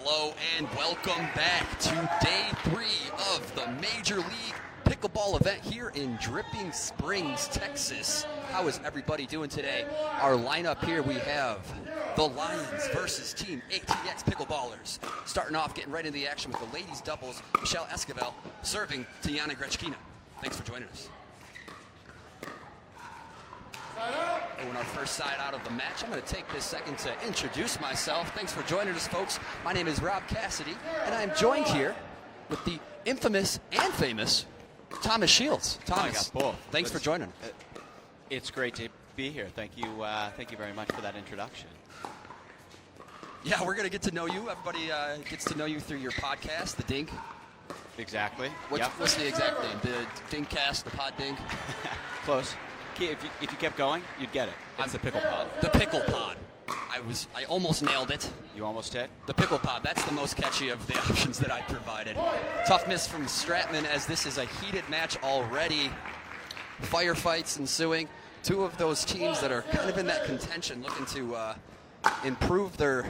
Hello and welcome back to day 3 of the Major League Pickleball event here in Dripping Springs, Texas. How is everybody doing today? Our lineup here, we have the Lions versus Team ATX Pickleballers. Starting off, getting right into the action with the ladies doubles, Michelle Esquivel serving to Yana Grechkina. Thanks for joining us. In our first side out of the match, I'm going to take this second to introduce myself. Thanks for joining us, folks. My name is Rob Cassidy, and I'm joined here with the infamous and famous Thomas Shields. Thomas, thanks for joining. It's great to be here. Thank you very much for that introduction. Yeah, we're going to get to know you. Everybody gets to know you through your podcast, The Dink. Exactly. What's the exact name? The Dinkcast, the Pod Dink? Close. If you kept going, you'd get it. It's the Pickle Pod. The Pickle Pod. I almost nailed it. You almost did? The Pickle Pod. That's the most catchy of the options that I provided. Tough miss from Stratman, as this is a heated match already. Firefights ensuing. Two of those teams that are kind of in that contention, looking to improve their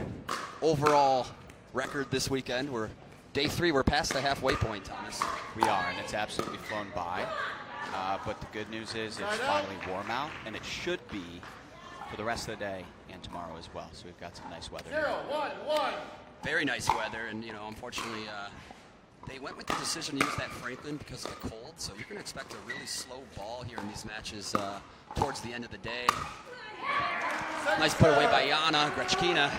overall record this weekend. We're day 3. We're past the halfway point, Thomas. We are, and it's absolutely flown by. But the good news is it's finally warm out, and it should be for the rest of the day and tomorrow as well. So we've got some nice weather here. Very nice weather, and unfortunately, they went with the decision to use that Franklin because of the cold. So you're going to expect a really slow ball here in these matches towards the end of the day. Nice put away by Yana, Grechkina.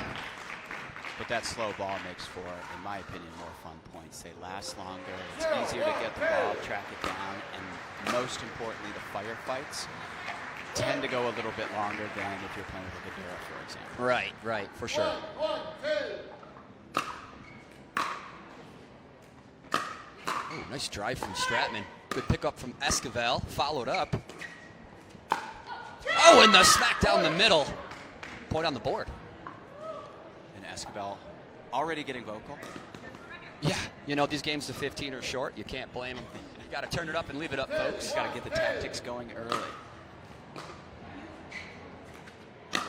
But that slow ball makes for, in my opinion, more fun points. They last longer. It's easier to get the ball, track it down, and most importantly, the firefights tend to go a little bit longer than if you're playing with a Devilliers, for example. Right, for sure. Oh, nice drive from Stratman. Good pickup from Esquivel. Followed up. Oh, and the smack down the middle. Point on the board. Esquivel already getting vocal. Yeah, these games to 15 are short. You can't blame them. You got to turn it up and leave it up, folks. You got to get the tactics going early. But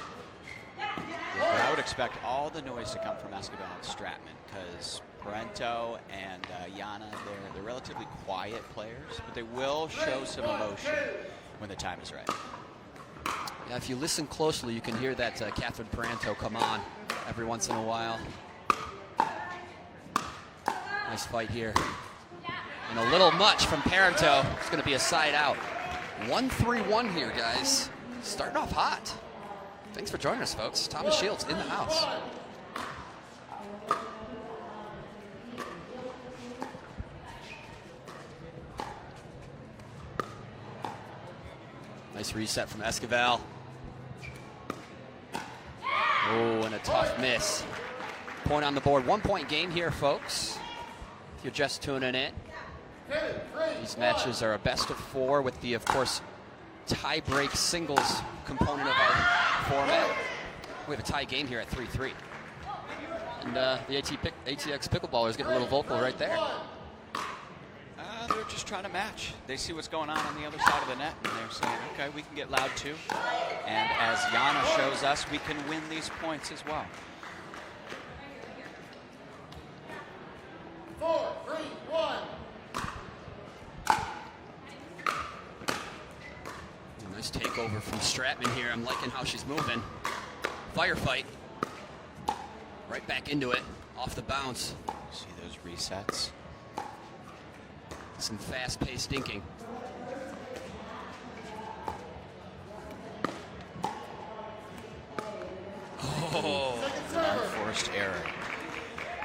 I would expect all the noise to come from Esquivel and Stratman because Parenteau and Yana, they're relatively quiet players, but they will show some emotion when the time is right. Yeah, if you listen closely, you can hear that Catherine Parenteau come on every once in a while. Nice fight here. And a little much from Parenteau. It's going to be a side out. 1-3-1 here, guys. Starting off hot. Thanks for joining us, folks. Thomas Shields in the house. Nice reset from Esquivel. Oh, and a tough miss. Point on the board. 1-point game here, folks. If you're just tuning in. These matches are a best of 4 with the, of course, tie-break singles component of our format. We have a tie game here at 3-3. And the ATX Pickleballers getting a little vocal right there. They're just trying to match. They see what's going on the other side of the net, and they're saying, okay, we can get loud too. And as Yana shows us, we can win these points as well. 4, 3, 1. Nice takeover from Stratman here. I'm liking how she's moving. Firefight. Right back into it. Off the bounce. See those resets? Some fast-paced dinking. Oh, an unforced error.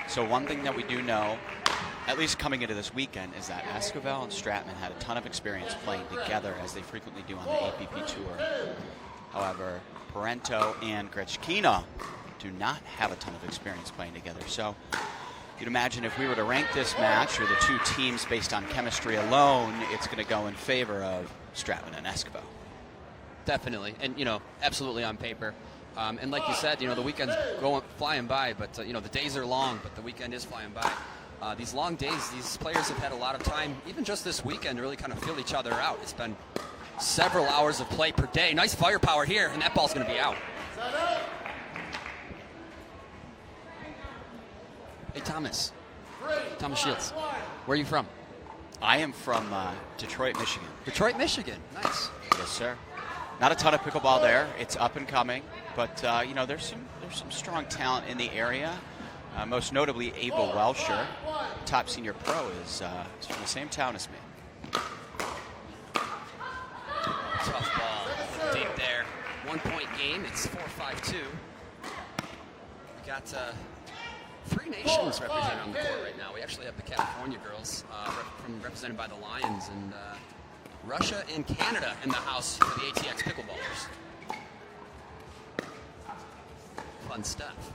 So one thing that we do know, at least coming into this weekend, is that Esquivel and Stratman had a ton of experience playing together, as they frequently do on the APP Tour. However, Parenteau and Grechkina do not have a ton of experience playing together. So you'd imagine if we were to rank this match, or the two teams based on chemistry alone, it's going to go in favor of Stratman and Esquivel. Definitely, and absolutely on paper. And like you said, the weekend's flying by, but the days are long, but the weekend is flying by. These long days, these players have had a lot of time, even just this weekend, to really kind of feel each other out. It's been several hours of play per day. Nice firepower here, and that ball's going to be out. Hey, Thomas Shields. Where are you from? I am from Detroit, Michigan. Detroit, Michigan. Nice. Yes, sir. Not a ton of pickleball there. It's up and coming, but you know, there's some strong talent in the area. Most notably, Abel Welsher, top senior pro, is from the same town as me. Tough ball, deep there. 1 point game. It's 4-5-2. We got 3 nations represented on the court right now. We actually have the California girls represented by the Lions, and Russia and Canada in the house for the ATX Pickleballers. Fun stuff.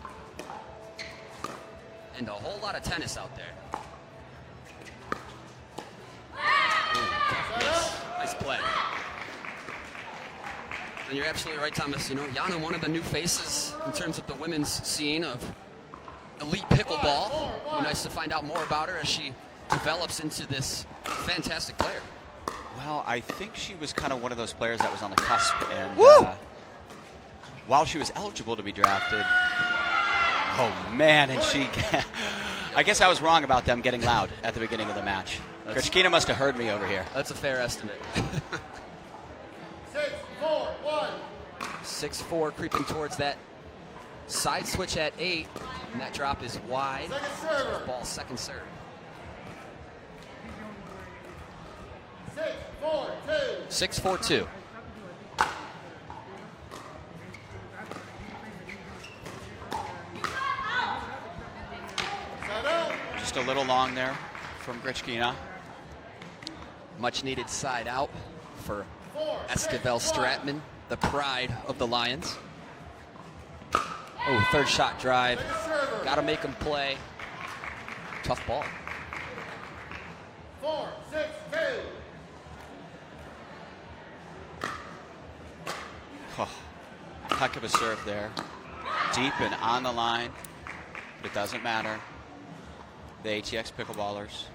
And a whole lot of tennis out there. Ooh, nice play. And you're absolutely right, Thomas. You know, Yana, one of the new faces in terms of the women's scene of elite pickleball. It'd be nice to find out more about her as she develops into this fantastic player. Well, I think she was kind of one of those players that was on the cusp, and while she was eligible to be drafted, oh man, and she, I guess I was wrong about them getting loud at the beginning of the match. Grechkina must have heard me over here. That's a fair estimate. 6-4-1. 6-4, creeping towards that side switch at 8, and that drop is wide. Ball second serve. 6-4-2. 6-4-2. Just a little long there from Grechkina. Much needed side out for Esquivel Stratman, the pride of the Lions. Oh, third shot drive. Got to make him play. Tough ball. 4-6-2. Oh, heck of a serve there. Deep and on the line, but it doesn't matter. The ATX Pickleballers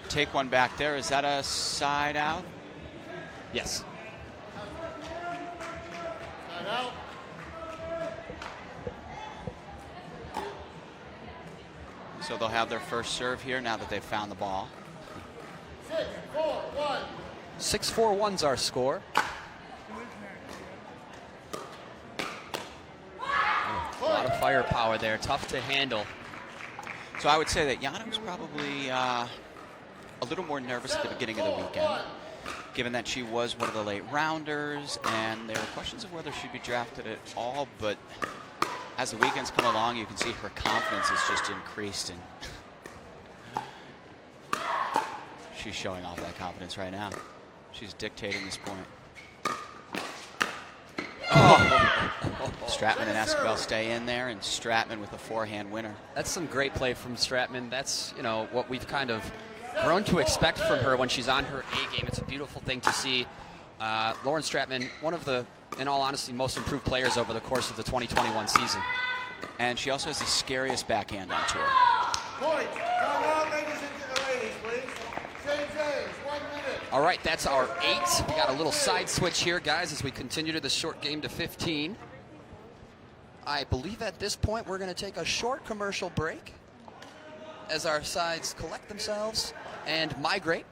take one back there. Is that a side out? Yes. Side out. So they'll have their first serve here now that they've found the ball. 6-4-1. 6-4-1's our score. A lot of firepower there. Tough to handle. So I would say that Yana was probably a little more nervous at the beginning of the weekend, given that she was one of the late rounders, and there were questions of whether she'd be drafted at all, but as the weekends come along, you can see her confidence has just increased, and she's showing off that confidence right now. She's dictating this point. Stratman and Esquivel stay in there, and Stratman with a forehand winner. That's some great play from Stratman. That's, you know, what we've kind of grown to expect from her when she's on her A game. It's a beautiful thing to see. Lauren Stratman, one of the, in all honesty, most improved players over the course of the 2021 season. And she also has the scariest backhand on tour. Points. Time out, ladies and ladies, please. Change age. 1 minute. All right, that's our 8. We got a little side switch here, guys, as we continue to the short game to 15. I believe at this point we're going to take a short commercial break as our sides collect themselves and migrate.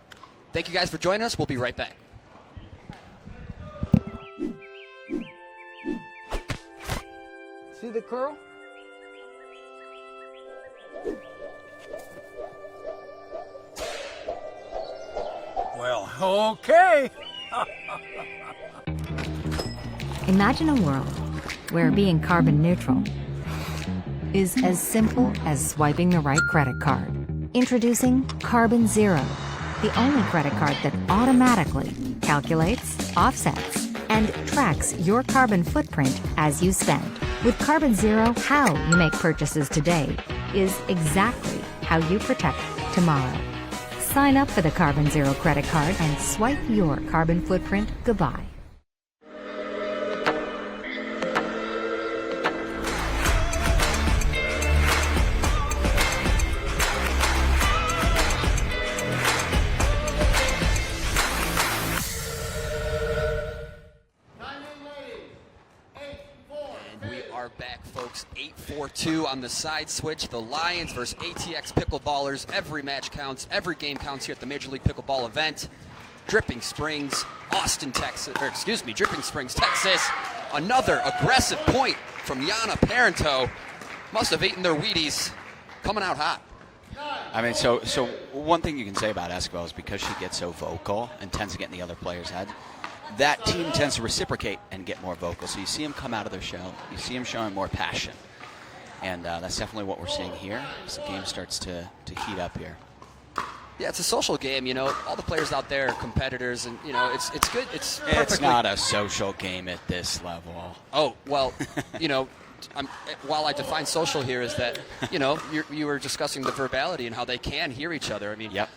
Thank you guys for joining us. We'll be right back. See the curl? Well, okay. Imagine a world where being carbon neutral is as simple as swiping the right credit card. Introducing Carbon Zero, the only credit card that automatically calculates, offsets, and tracks your carbon footprint as you spend. With Carbon Zero, how you make purchases today is exactly how you protect tomorrow. Sign up for the Carbon Zero credit card and swipe your carbon footprint goodbye. back, folks. 8-4-2 on the side switch. The Lions versus ATX Pickleballers. Every match counts. Every game counts here at the Major League Pickleball event. Dripping Springs, Austin, Texas. Or excuse me, Dripping Springs, Texas. Another aggressive point from Yana Parenteau. Must have eaten their Wheaties. Coming out hot. I mean, so one thing you can say about Esquivel is because she gets so vocal and tends to get in the other players' head, that team tends to reciprocate and get more vocal. So you see them come out of their shell. You see them showing more passion. And that's definitely what we're seeing here as the game starts to heat up here. Yeah, it's a social game, you know. All the players out there are competitors, and, you know, it's good. It's not a social game at this level. Oh, well, you know, while I define social here is that, you know, you were discussing the verbality and how they can hear each other. I mean, yep.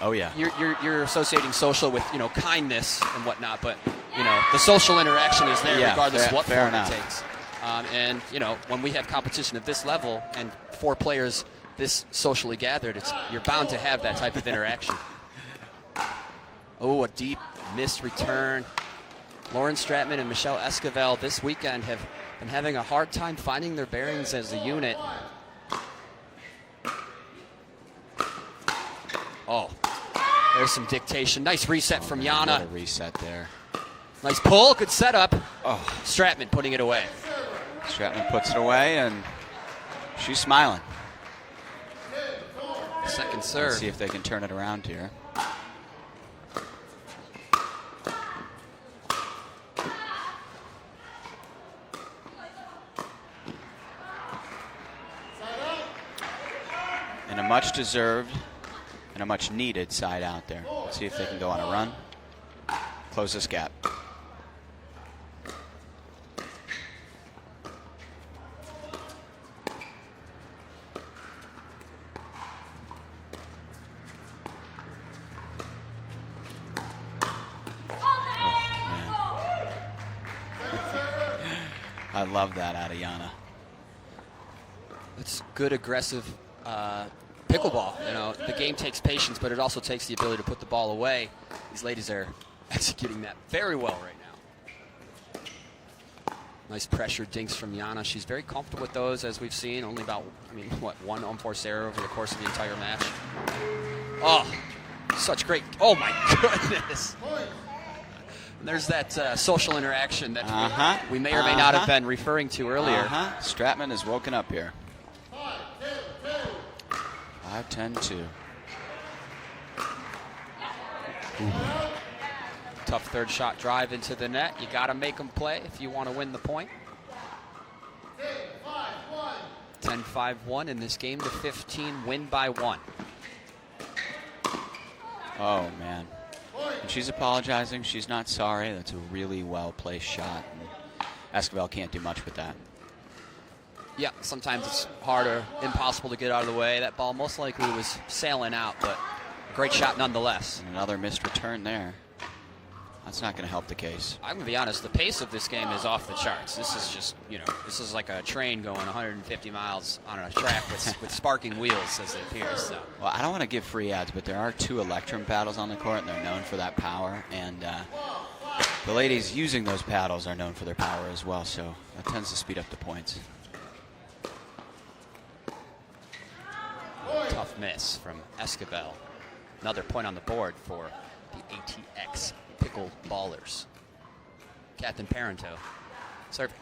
Oh, yeah. You're associating social with, you know, kindness and whatnot, but, you know, the social interaction is there regardless of what form it takes. And, you know, when we have competition at this level and 4 players this socially gathered, you're bound to have that type of interaction. Oh, a deep missed return. Lauren Stratman and Michelle Esquivel this weekend have been having a hard time finding their bearings as a unit. Oh, there's some dictation. Nice reset from Yana. What a reset there. Nice pull, good setup. Oh, Stratman putting it away. Stratman puts it away, and she's smiling. Second serve. Let's see if they can turn it around here. And a much deserved and a much needed side out there. Let's see if they can go on a run. Close this gap. I love that out of Yana. It's good, aggressive pickleball. You know, the game takes patience, but it also takes the ability to put the ball away. These ladies are executing that very well right now. Nice pressure dinks from Yana. She's very comfortable with those, as we've seen. Only about, one unforced error over the course of the entire match. Oh, such great. Oh, my goodness. There's that social interaction that we may or may not have been referring to earlier. Stratman is woken up here. 5-10-2. Tough third shot drive into the net. You got to make them play if you want to win the point. 10-5-1 in this game to 15, win by 1. Oh, man. And she's apologizing. She's not sorry. That's a really well-placed shot. And Esquivel can't do much with that. Yeah, sometimes it's hard or impossible to get out of the way. That ball most likely was sailing out, but a great shot nonetheless. And another missed return there. That's not going to help the case. I'm going to be honest, the pace of this game is off the charts. This is just, this is like a train going 150 miles on a track with sparking wheels, as it appears. So. Well, I don't want to give free ads, but there are 2 Electrum paddles on the court, and they're known for that power. And the ladies using those paddles are known for their power as well, so that tends to speed up the points. Tough miss from Esquivel. Another point on the board for the ATX Pickleballers. Captain Parenteau serving.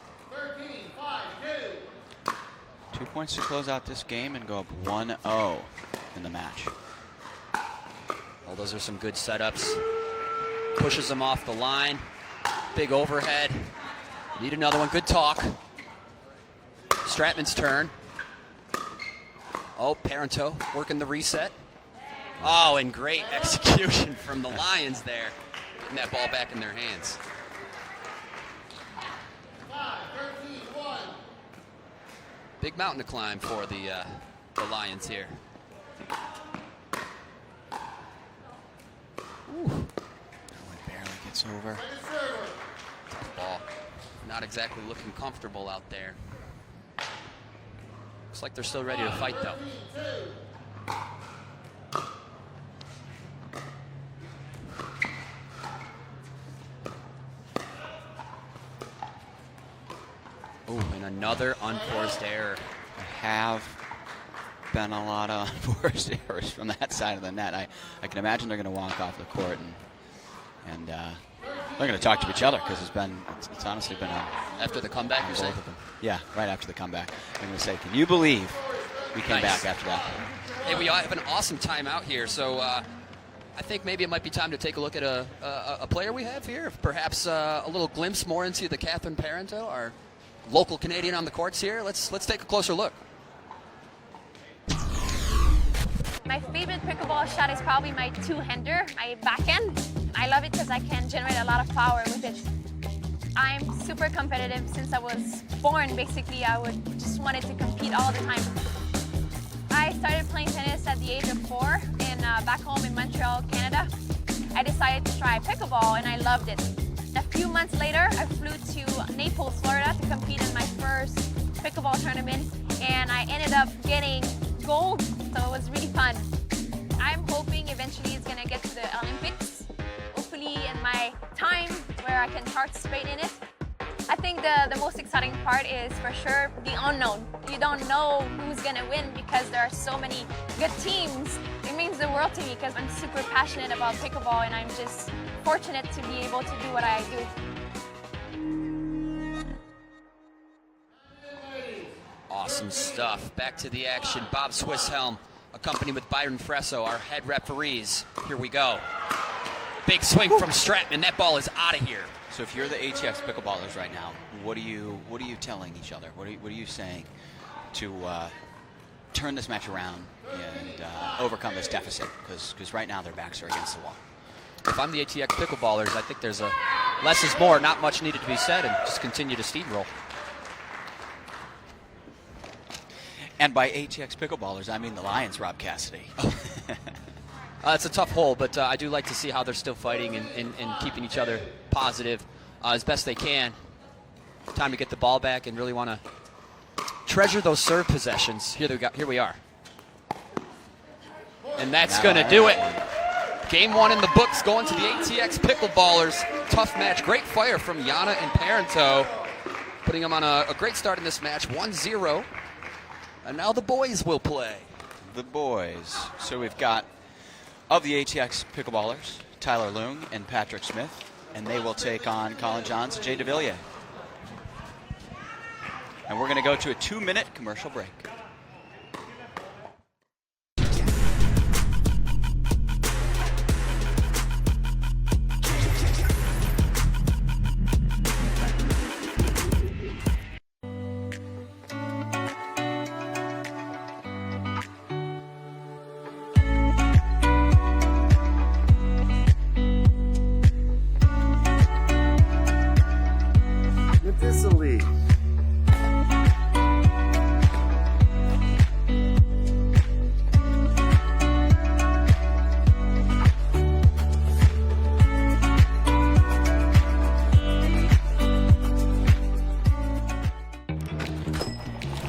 2 points to close out this game and go up 1-0 in the match. Well, those are some good setups. Pushes them off the line. Big overhead. Need another one. Good talk. Stratman's turn. Oh, Parenteau working the reset. Oh, and great execution from the Lions there. Getting that ball back in their hands. 5-13-1. Big mountain to climb for the Lions here. Ooh. That one barely gets over. Tough ball. Not exactly looking comfortable out there. Looks like they're still ready to fight, though. Oh, and a Another unforced error. There have been a lot of unforced errors from that side of the net. I can imagine they're going to walk off the court and they're going to talk to each other because it's honestly been after the comeback, you're saying? Yeah, right after the comeback. I'm going to say, can you believe we came back after that? Hey, we have an awesome timeout here, so I think maybe it might be time to take a look at a player we have here. Perhaps a little glimpse more into the Catherine Parenteau, our local Canadian on the courts here. Let's take a closer look. My favorite pickleball shot is probably my two-hander, my backhand. I love it because I can generate a lot of power with it. I'm super competitive since I was born. Basically, I just wanted to compete all the time. I started playing tennis at the age of 4 and back home in Montreal, Canada. I decided to try pickleball and I loved it. A few months later, I flew to Naples, Florida to compete in my first pickleball tournament and I ended up getting gold, so it was really fun. I'm hoping eventually it's gonna get to the Olympics, hopefully in my time where I can participate in it. I think the most exciting part is for sure the unknown. You don't know who's gonna win because there are so many good teams. It means the world to me because I'm super passionate about pickleball and I'm just fortunate to be able to do what I do. Awesome stuff. Back to the action. Bob Swisshelm, accompanied with Byron Fresso, our head referees. Here we go. Big swing from Stratman. That ball is out of here. So if you're the ATX Pickleballers right now, what are you telling each other? What are you saying to turn this match around and overcome this deficit? Because right now their backs are against the wall. If I'm the ATX Pickleballers, I think there's a less is more, not much needed to be said, and just continue to steamroll. And by ATX Pickleballers, I mean the Lions, Rob Cassidy. It's a tough hole, but I do like to see how they're still fighting and keeping each other positive as best they can. Time to get the ball back and really want to treasure those serve possessions. Here we are. And that's going to do it. Game 1 in the books going to the ATX Pickleballers. Tough match. Great fire from Yana and Parenteau, putting them on a great start in this match, 1-0. And now the boys will play. The boys. So we've got, of the ATX Pickleballers, Tyler Loong and Patrick Smith, and they will take on Collin Johns and Jay Devilliers. And we're going to go to a 2-minute commercial break.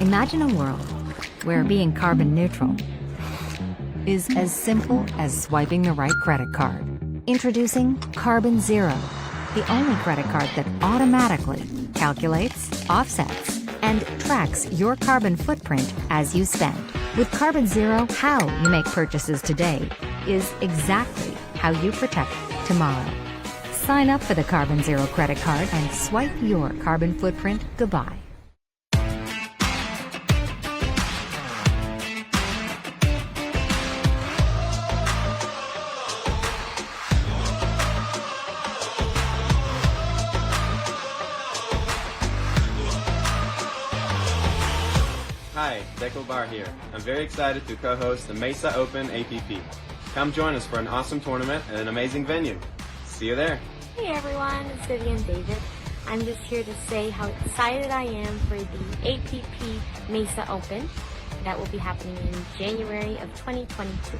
Imagine a world where being carbon neutral is as simple as swiping the right credit card. Introducing Carbon Zero, the only credit card that automatically calculates, offsets, and tracks your carbon footprint as you spend. With Carbon Zero, how you make purchases today is exactly how you protect tomorrow. Sign up for the Carbon Zero credit card and swipe your carbon footprint goodbye. Hi, Deco Bar here. I'm very excited to co-host the Mesa Open APP. Come join us for an awesome tournament at an amazing venue. See you there. Hey everyone, it's Vivian David. I'm just here to say how excited I am for the APP Mesa Open that will be happening in January of 2022.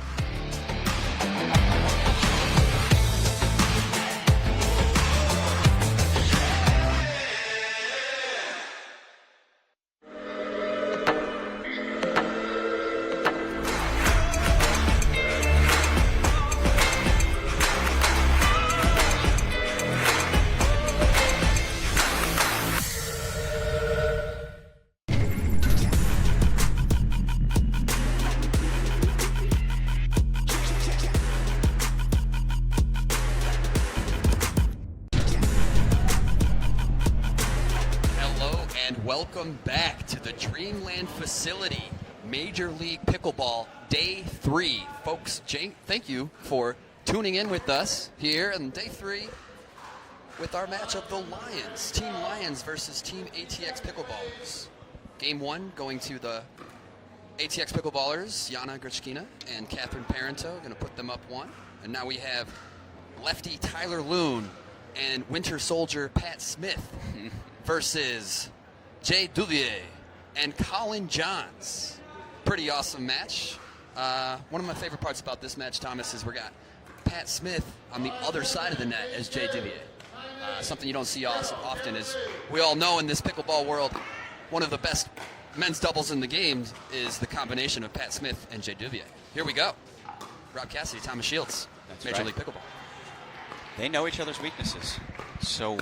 Welcome back to the Dreamland facility, Major League Pickleball, Day 3. Folks, Jane, thank you for tuning in with us here on Day 3 with our match of the Lions. Team Lions versus Team ATX Pickleballers. Game 1 going to the ATX Pickleballers, Yana, Grechkina, and Catherine Parenteau. Going to put them up 1. And now we have lefty Tyler Loong and winter soldier Pat Smith versus Devilliers and Collin Johns. Pretty awesome match. One of my favorite parts about this match, Thomas, is we got Pat Smith on the other side of the net as Devilliers. Something you don't see often is, we all know in this pickleball world, one of the best men's doubles in the game is the combination of Pat Smith and Devilliers. Here we go. Rob Cassidy, Thomas Shields, That's Major right. League Pickleball. They know each other's weaknesses. So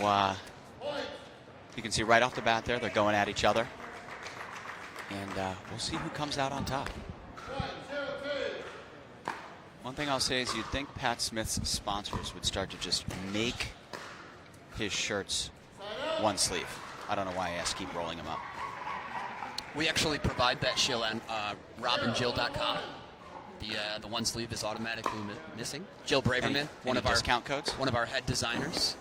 you can see right off the bat there, they're going at each other. And we'll see who comes out on top. One thing I'll say is you'd think Pat Smith's sponsors would start to just make his shirts one sleeve. I don't know why I keep rolling them up. We actually provide that shill on robandjill.com. The one sleeve is automatically missing. Jill Braverman, one of our discount codes, one of our head designers.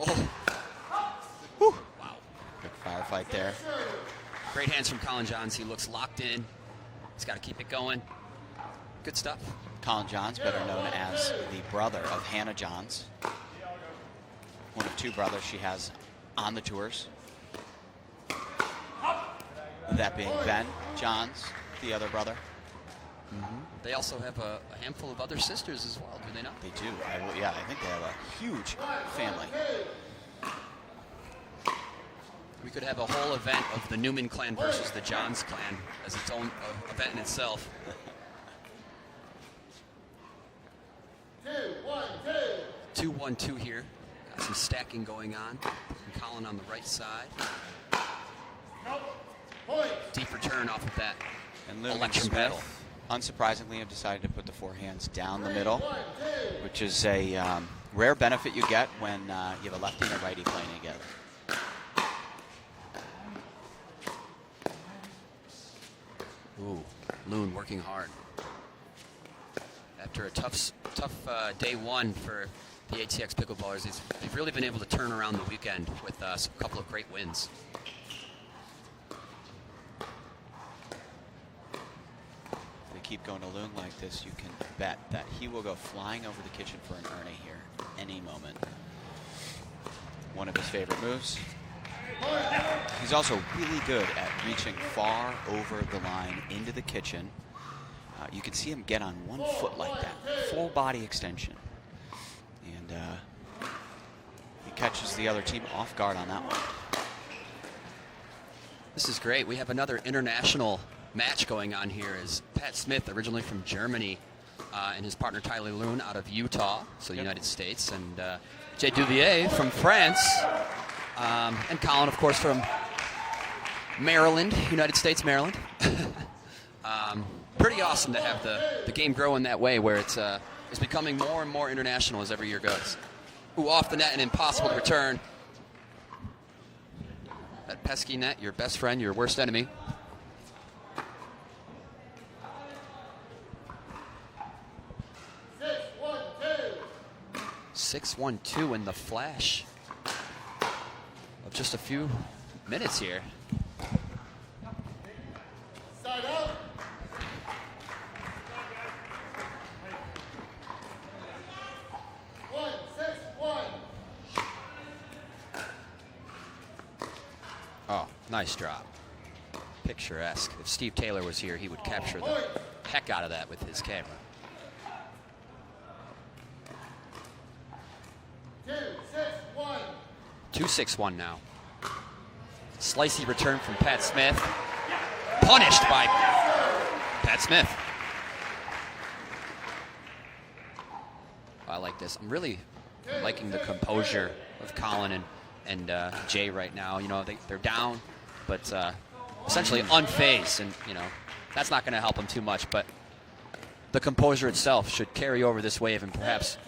Oh, whew. Wow! Big firefight there. Great hands from Collin Johns. He looks locked in. He's got to keep it going. Good stuff. Collin Johns, better known as the brother of Hannah Johns. One of 2 brothers she has on the tours. That being Ben Johns, the other brother. They also have a handful of other sisters as well, do they not? They do. I think they have a huge family. We could have a whole event of the Newman clan versus the Johns clan as its own event in itself. 2-1-2 here. Got some stacking going on. And Collin on the right side. Deep return off of that And Loong and election battle. Smith, unsurprisingly, have decided to put the forehands down the middle, which is a rare benefit you get when you have a lefty and a righty playing together. Ooh, Loong working hard. After a tough day 1 for the ATX Pickleballers, they've really been able to turn around the weekend with a couple of great wins. If they keep going to Loong like this, you can bet that he will go flying over the kitchen for an Ernie here any moment. One of his favorite moves. He's also really good at reaching far over the line into the kitchen. You can see him get on 1 foot like that, full body extension. And he catches the other team off guard on that one. This is great. We have another international match going on here as Pat Smith, originally from Germany, and his partner Tyler Loong out of Utah, so the United States, and Devilliers from France, and Collin, of course, from Maryland, United States, Maryland. Pretty awesome to have the game grow in that way, where it's becoming more and more international as every year goes. Ooh, off the net and impossible to return. That pesky net, your best friend, your worst enemy. Six, 1-2 in the flash of just a few minutes here. Side out. Oh, nice drop. Picturesque. If Steve Taylor was here, he would capture the heck out of that with his camera. 2-6-1. 2-6-1 now. Slicey return from Pat Smith. Punished by Pat Smith. I like this. I'm really liking the composure of Collin and Jay right now. You know, they're down, but essentially unfazed, and you know that's not going to help them too much. But the composure itself should carry over this wave and perhaps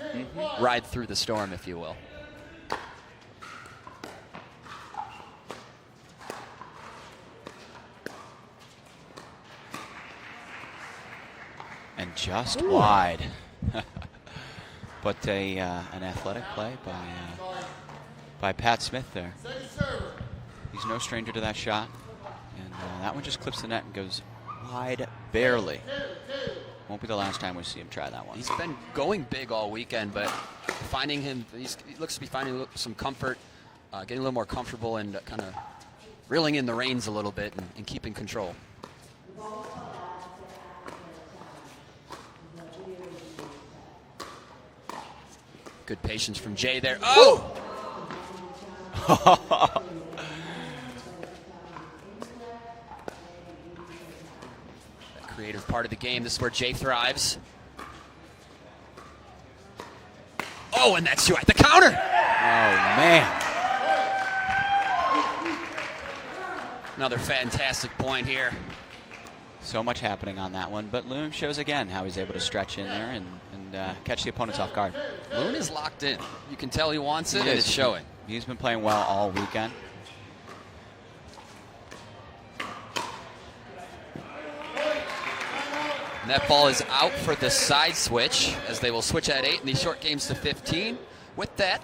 ride through the storm, if you will. And just wide. But an athletic play by Pat Smith there. He's no stranger to that shot. And that one just clips the net and goes wide barely. Won't be the last time we see him try that one. He's been going big all weekend, but finding him, he looks to be finding some comfort, getting a little more comfortable and kind of reeling in the reins a little bit and keeping control. Good patience from Jay there. Oh! That creative part of the game. This is where Jay thrives. Oh, and that's right. The counter! Oh, man. Another fantastic point here. So much happening on that one, but Loong shows again how he's able to stretch in there and catch the opponents off guard. Loong is locked in. You can tell he wants it, and it's showing. He's been playing well all weekend. And that ball is out for the side switch, as they will switch at 8 in these short games to 15. With that,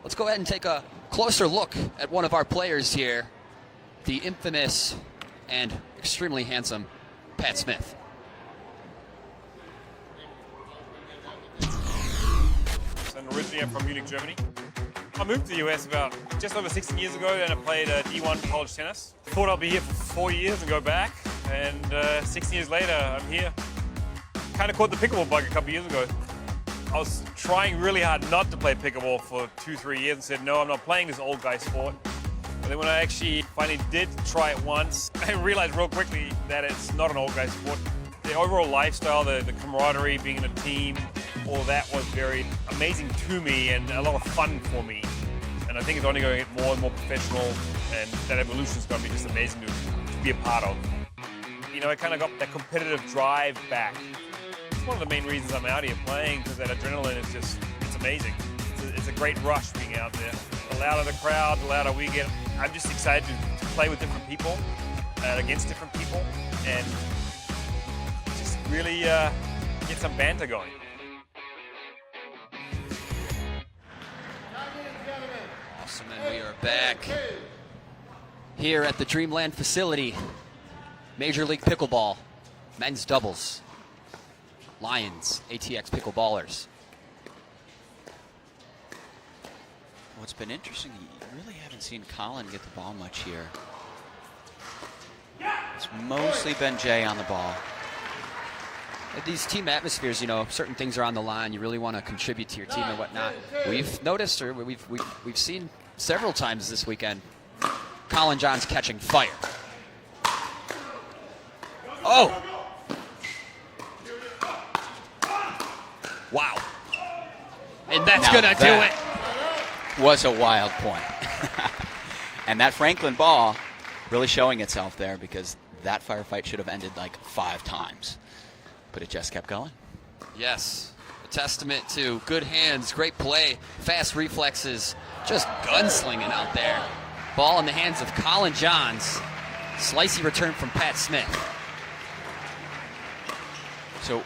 let's go ahead and take a closer look at one of our players here, the infamous and extremely handsome Pat Smith. Originally, I'm from Munich, Germany. I moved to the US about just over 16 years ago, and I played D1 college tennis. Thought I'd be here for 4 years and go back, and 16 years later, I'm here. Kind of caught the pickleball bug a couple years ago. I was trying really hard not to play pickleball for 2-3 years and said, no, I'm not playing this old guy sport. But then when I actually finally did try it once, I realized real quickly that it's not an old guy sport. The overall lifestyle, the camaraderie, being in a team, all that was very amazing to me and a lot of fun for me. And I think it's only going to get more and more professional, and that evolution is going to be just amazing to be a part of. You know, I kind of got that competitive drive back. It's one of the main reasons I'm out here playing, because that adrenaline is just, it's amazing. It's a great rush being out there. The louder the crowd, the louder we get. I'm just excited to play with different people, against different people, and just really get some banter going. Awesome, and we are back here at the Dreamland facility. Major League Pickleball, men's doubles. Lions, ATX Pickleballers. What's been interesting, you really haven't seen Collin get the ball much here. It's mostly been Jay on the ball. At these team atmospheres, you know, certain things are on the line. You really want to contribute to your team and whatnot. We've noticed, or we've seen several times this weekend, Collin Johns catching fire. Oh! Wow. And that's going to do it. Was a wild point. And that Franklin ball really showing itself there, because that firefight should have ended like 5 times. But it just kept going. Yes. A testament to good hands, great play, fast reflexes, just gunslinging out there. Ball in the hands of Collin Johns. Slicey return from Pat Smith. So,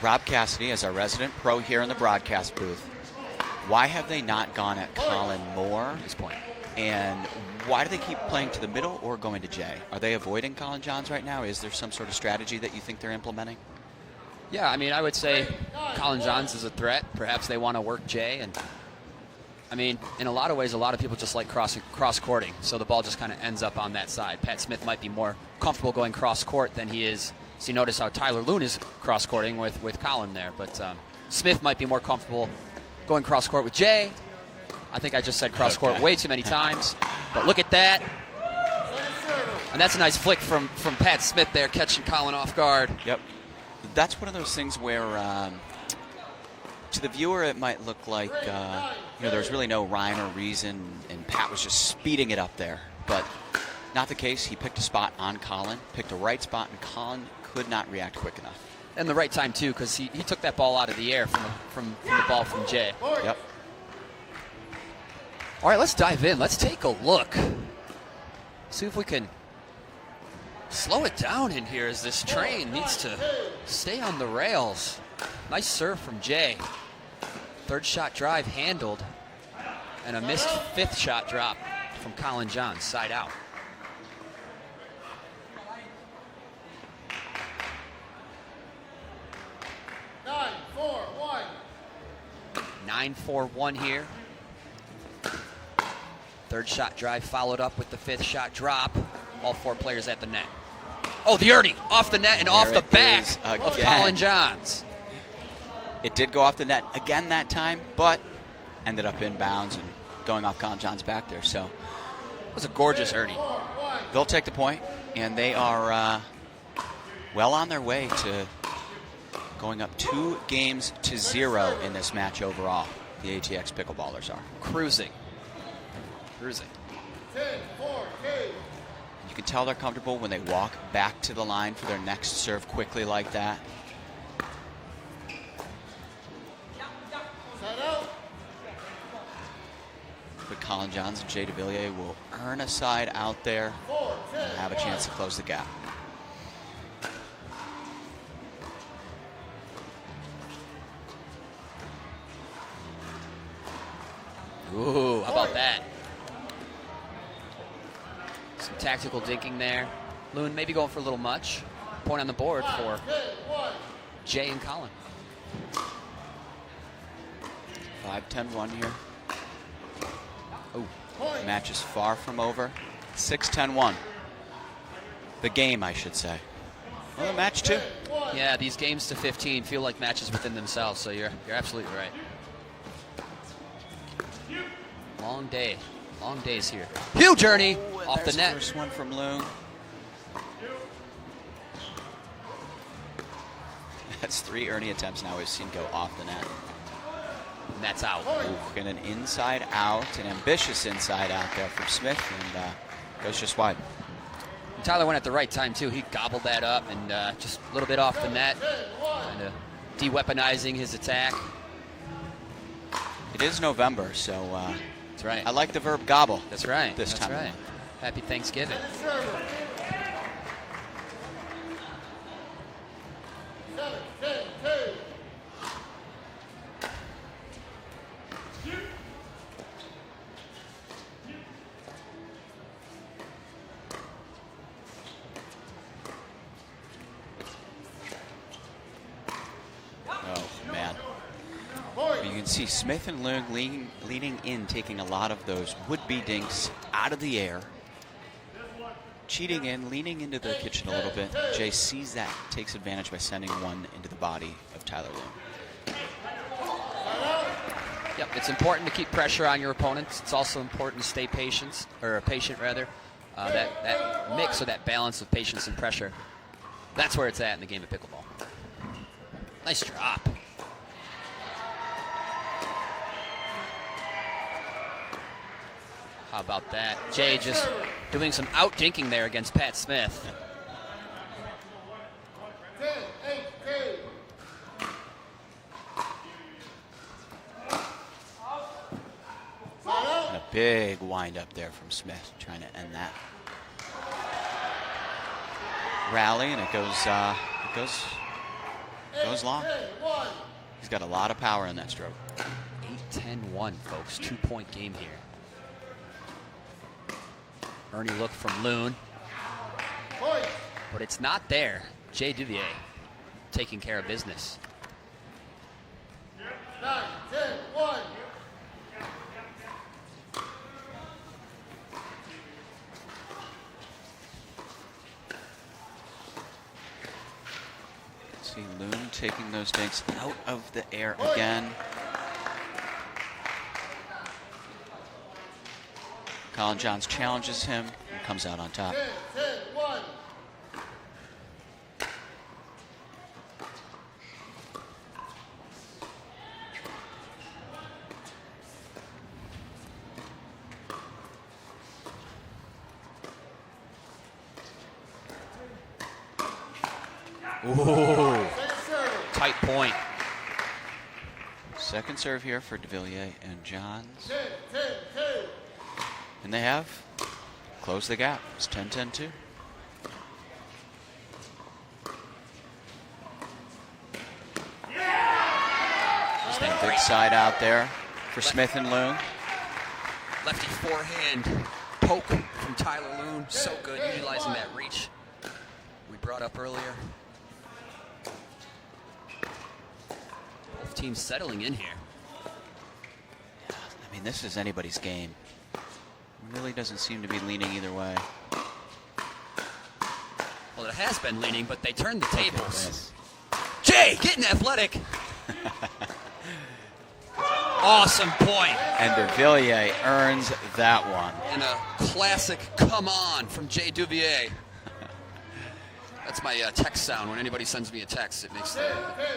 Rob Cassidy, as our resident pro here in the broadcast booth, why have they not gone at Collin more at this point? And why do they keep playing to the middle or going to Jay? Are they avoiding Collin Johns right now? Is there some sort of strategy that you think they're implementing? Yeah, I mean, I would say Collin Johns is a threat. Perhaps they want to work Jay. And I mean, in a lot of ways, a lot of people just like cross-courting, so the ball just kind of ends up on that side. Pat Smith might be more comfortable going cross-court than he is. So you notice how Tyler Loong is cross-courting with Collin there. But Smith might be more comfortable going cross-court with Jay. I think I just said cross-court way too many times. But look at that. And that's a nice flick from Pat Smith there, catching Collin off guard. Yep. That's one of those things where, to the viewer, it might look like, there's really no rhyme or reason, and Pat was just speeding it up there. But not the case. He picked a spot on Collin, picked a right spot, and Collin could not react quick enough. And the right time, too, because he took that ball out of the air from the ball from Jay. Yep. All right, let's dive in. Let's take a look. See if we can slow it down in here as this train needs to stay on the rails. Nice serve from Jay. Third shot drive handled, and a missed fifth shot drop from Collin Johns, side out. 9-4-1. 9-4-1 here. Third shot drive followed up with the fifth shot drop. All four players at the net. Oh, the Ernie off the net and off the back of Collin Johns. It did go off the net again that time, but ended up in bounds and going off Collin Johns' back there. So it was a gorgeous Ernie. They'll take the point, and they are well on their way to going up 2-0 in this match overall. The ATX Pickleballers are cruising. You can tell they're comfortable when they walk back to the line for their next serve quickly like that. But Collin Johns and Jay Devilliers will earn a side out there and have a chance to close the gap. Ooh, how about that? Some tactical dinking there. Loong maybe going for a little much. Point on the board for Jay and Collin. 5-10-1 here. Oh, match is far from over. 6-10-1. The game, I should say. Well, the match too. Yeah, these games to 15 feel like matches within themselves, so you're absolutely right. Long day. Long days here. Huge Ernie off the net. First one from Loong. That's 3 Ernie attempts now we've seen go off the net. And that's out. Ooh, and an inside out, an ambitious inside out there from Smith, and goes just wide. And Tyler went at the right time too. He gobbled that up and just a little bit off the net, kind of de-weaponizing his attack. It is November, so that's right. I like the verb gobble. That's right. This that's time. Right. Happy Thanksgiving. You can see Smith and Loong leaning in, taking a lot of those would-be dinks out of the air. Cheating in, leaning into the kitchen a little bit. Jay sees that, takes advantage by sending one into the body of Tyler Loong. Yep, it's important to keep pressure on your opponents. It's also important to stay patient. That mix or that balance of patience and pressure, that's where it's at in the game of pickleball. Nice drop. How about that? Jay just doing some out-dinking there against Pat Smith. And a big wind up there from Smith, trying to end that rally, and it goes long. He's got a lot of power in that stroke. 8-10-1, folks. 2-point game here. Ernie look from Loong, but it's not there. Jay Devilliers taking care of business. 9-10-1. See Loong taking those dinks out of the air again. Collin Johns challenges him and comes out on top. 10-10-1. Ooh, tight point. Second serve here for Devilliers and Johns. 10-10-2. And they have closed the gap. It's 10-10-2. Good side out there for Smith and Loong. Lefty forehand poke from Tyler Loong. So good, utilizing that reach we brought up earlier. Both teams settling in here. Yeah, I mean, this is anybody's game. It really doesn't seem to be leaning either way. Well, it has been leaning, but they turned the tables. Jay getting athletic. Awesome point. And Devilliers earns that one. And a classic come on from Jay Devilliers. That's my text sound. When anybody sends me a text, it makes the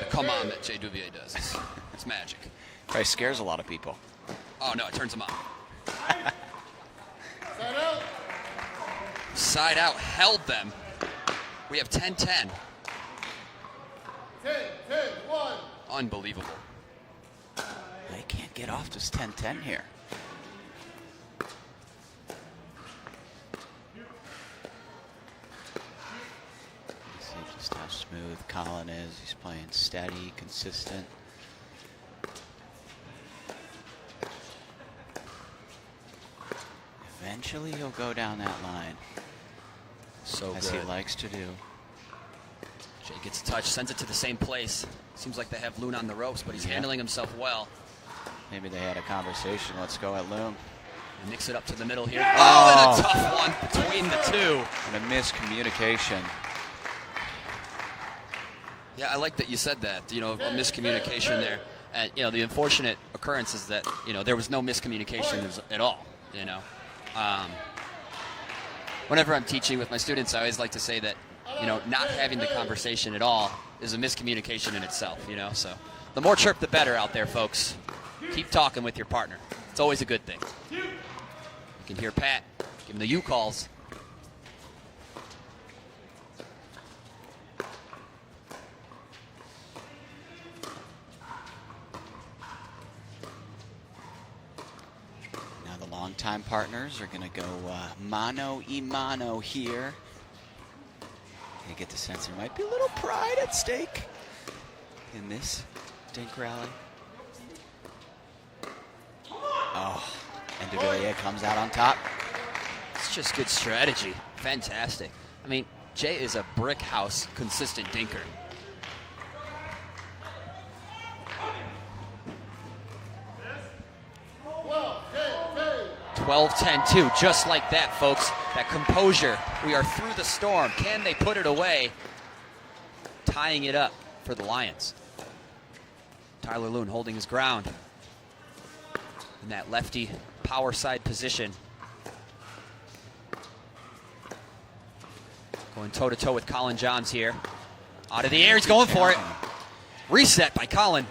come on that Jay Devilliers does. It's magic. Probably scares a lot of people. Oh, no, it turns them on. Side out held them. We have 10-10. 10-1. Unbelievable. They can't get off this 10-10 here. See just how smooth Collin is. He's playing steady, consistent. Eventually he'll go down that line. So as good. he likes to do. Jay gets a touch, sends it to the same place. Seems like they have Loong on the ropes, but he's handling himself well. Maybe they had a conversation. Let's go at Loong. Mix it up to the middle here. Oh, and a tough one between the two. And a miscommunication. Yeah, I like that you said that. You know, a miscommunication there. And, you know, the unfortunate occurrence is that, you know, there was no miscommunication at all, you know. Whenever I'm teaching with my students, I always like to say that, you know, not having the conversation at all is a miscommunication in itself, you know. So the more chirp, the better out there, folks. Keep talking with your partner. It's always a good thing. You can hear Pat give him the U calls. Now the longtime partners are going to go mano y mano here. I get the sense there might be a little pride at stake in this dink rally. Oh, and Devilliers comes out on top. It's just good strategy. Fantastic. I mean, Jay is a brick house consistent dinker. 12-10-2, just like that, folks. That composure. We are through the storm. Can they put it away? Tying it up for the Lions. Tyler Loong holding his ground in that lefty power side position. Going toe-to-toe with Collin Johns here. Out of the air, he's going for it. Reset by Collin.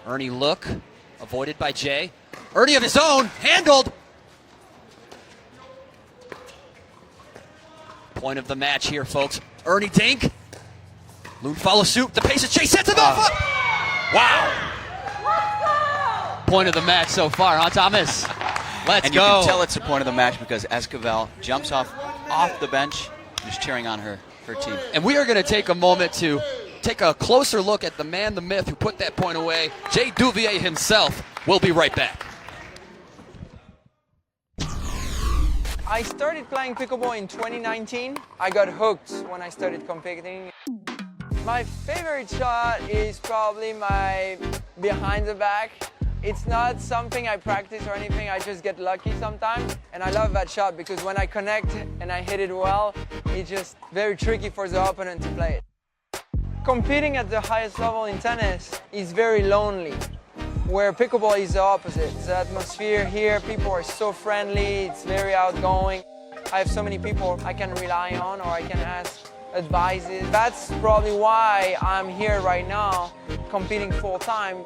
Ernie look, avoided by Jay. Ernie of his own, handled. Point of the match here, folks. Ernie dink. Loong follows suit. The pace of Jay sets him off. Wow. Point of the match so far, huh, Thomas? Let's and go. You can tell it's the point of the match because Esquivel jumps off the bench and is cheering on her team. And we are going to take a moment to take a closer look at the man, the myth, who put that point away. Jay Devilliers himself. We'll be right back. I started playing pickleball in 2019. I got hooked when I started competing. My favorite shot is probably my behind the back. It's not something I practice or anything, I just get lucky sometimes. And I love that shot because when I connect and I hit it well, it's just very tricky for the opponent to play it. Competing at the highest level in tennis is very lonely, where pickleball is the opposite. The atmosphere here, people are so friendly, it's very outgoing. I have so many people I can rely on or I can ask advices. That's probably why I'm here right now, competing full time.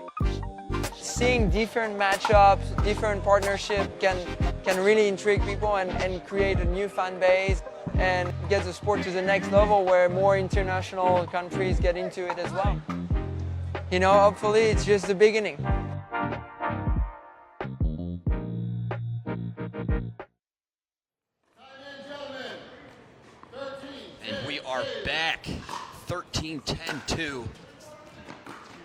Seeing different matchups, different partnerships can really intrigue people and create a new fan base and get the sport to the next level where more international countries get into it as well. You know, hopefully it's just the beginning. Gentlemen, 13. 13-10-2.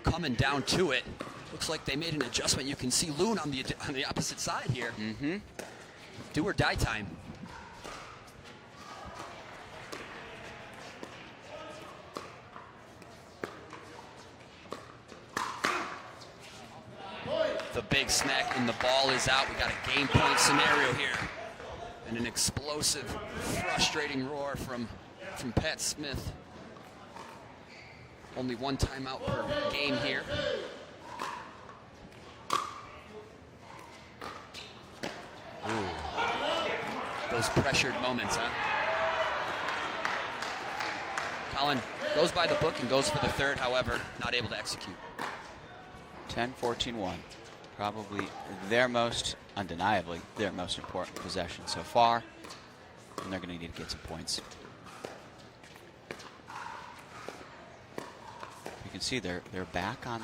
Coming down to it. Looks like they made an adjustment. You can see Loong on the opposite side here. Mm-hmm. Do or die time. The big smack and the ball is out. We got a game point scenario here. And an explosive, frustrating roar from Pat Smith. Only one timeout per game here. Ooh. Those pressured moments, huh? Collin goes by the book and goes for the third, however, not able to execute. 10-14-1. Probably undeniably, their most important possession so far. And they're going to need to get some points. You can see they're back on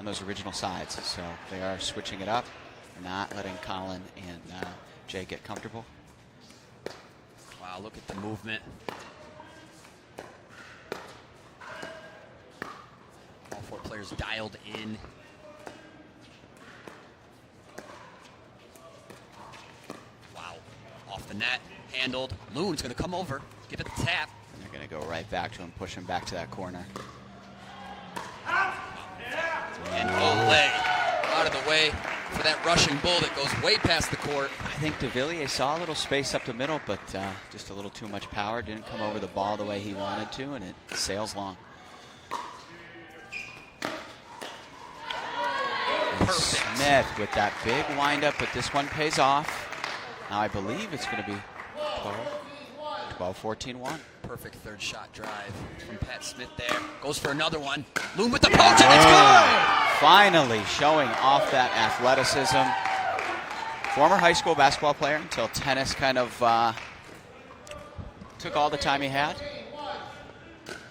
those original sides. So they are switching it up, not letting Collin and Jay get comfortable. Wow, look at the movement. All four players dialed in. Wow, off the net, handled. Loong's gonna come over, give it the tap. And they're gonna go right back to him, push him back to that corner. And Ole out of the way for that rushing bull that goes way past the court. I think Devilliers saw a little space up the middle, but just a little too much power. Didn't come over the ball the way he wanted to, and it sails long. Perfect. Smith with that big windup, but this one pays off. Now I believe it's going to be 12-14-1. Perfect third shot drive from Pat Smith there. Goes for another one. Loong with the punch, and it's good! Finally showing off that athleticism. Former high school basketball player until tennis kind of took all the time he had.